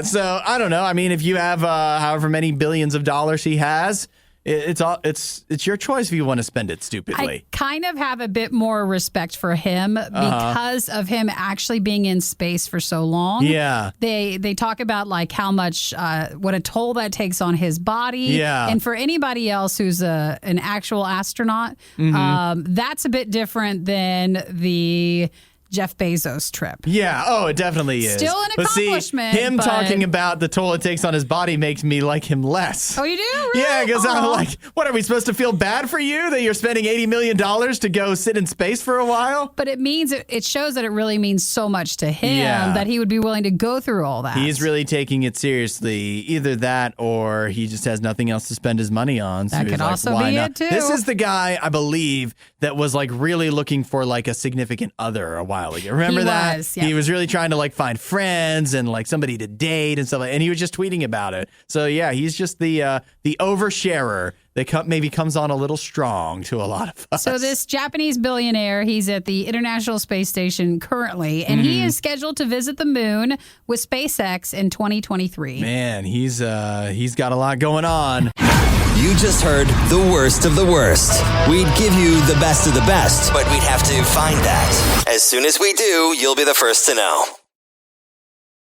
[SPEAKER 1] So I don't know. I mean, if you have however many billions of dollars he has, it's your choice if you want to spend it stupidly.
[SPEAKER 2] I kind of have a bit more respect for him because of him actually being in space for so long.
[SPEAKER 1] Yeah.
[SPEAKER 2] They talk about like how much what a toll that takes on his body.
[SPEAKER 1] Yeah.
[SPEAKER 2] And for anybody else who's an actual astronaut, that's a bit different than the Jeff Bezos trip.
[SPEAKER 1] Yeah. Oh, it definitely is.
[SPEAKER 2] Still an accomplishment.
[SPEAKER 1] But see, him talking about the toll it takes on his body makes me like him less.
[SPEAKER 2] Oh, you do? Really?
[SPEAKER 1] Yeah, because I'm like, what, are we supposed to feel bad for you that you're spending $80 million to go sit in space for a while?
[SPEAKER 2] But it means it shows that it really means so much to him that he would be willing to go through all that.
[SPEAKER 1] He's really taking it seriously. Either that or he just has nothing else to spend his money on. So
[SPEAKER 2] that could also be it, too.
[SPEAKER 1] This is the guy, I believe, that was like really looking for like a significant other a while ago. Remember that? He was really trying to like find friends and like somebody to date and stuff like, and he was just tweeting about it. So yeah, he's just the oversharer that maybe comes on a little strong to a lot of us.
[SPEAKER 2] So this Japanese billionaire, he's at the International Space Station currently, and he is scheduled to visit the moon with SpaceX in 2023.
[SPEAKER 1] Man, he's got a lot going on.
[SPEAKER 4] You just heard the worst of the worst. We'd give you the best of the best, but we'd have to find that. As soon as we do, you'll be the first to know.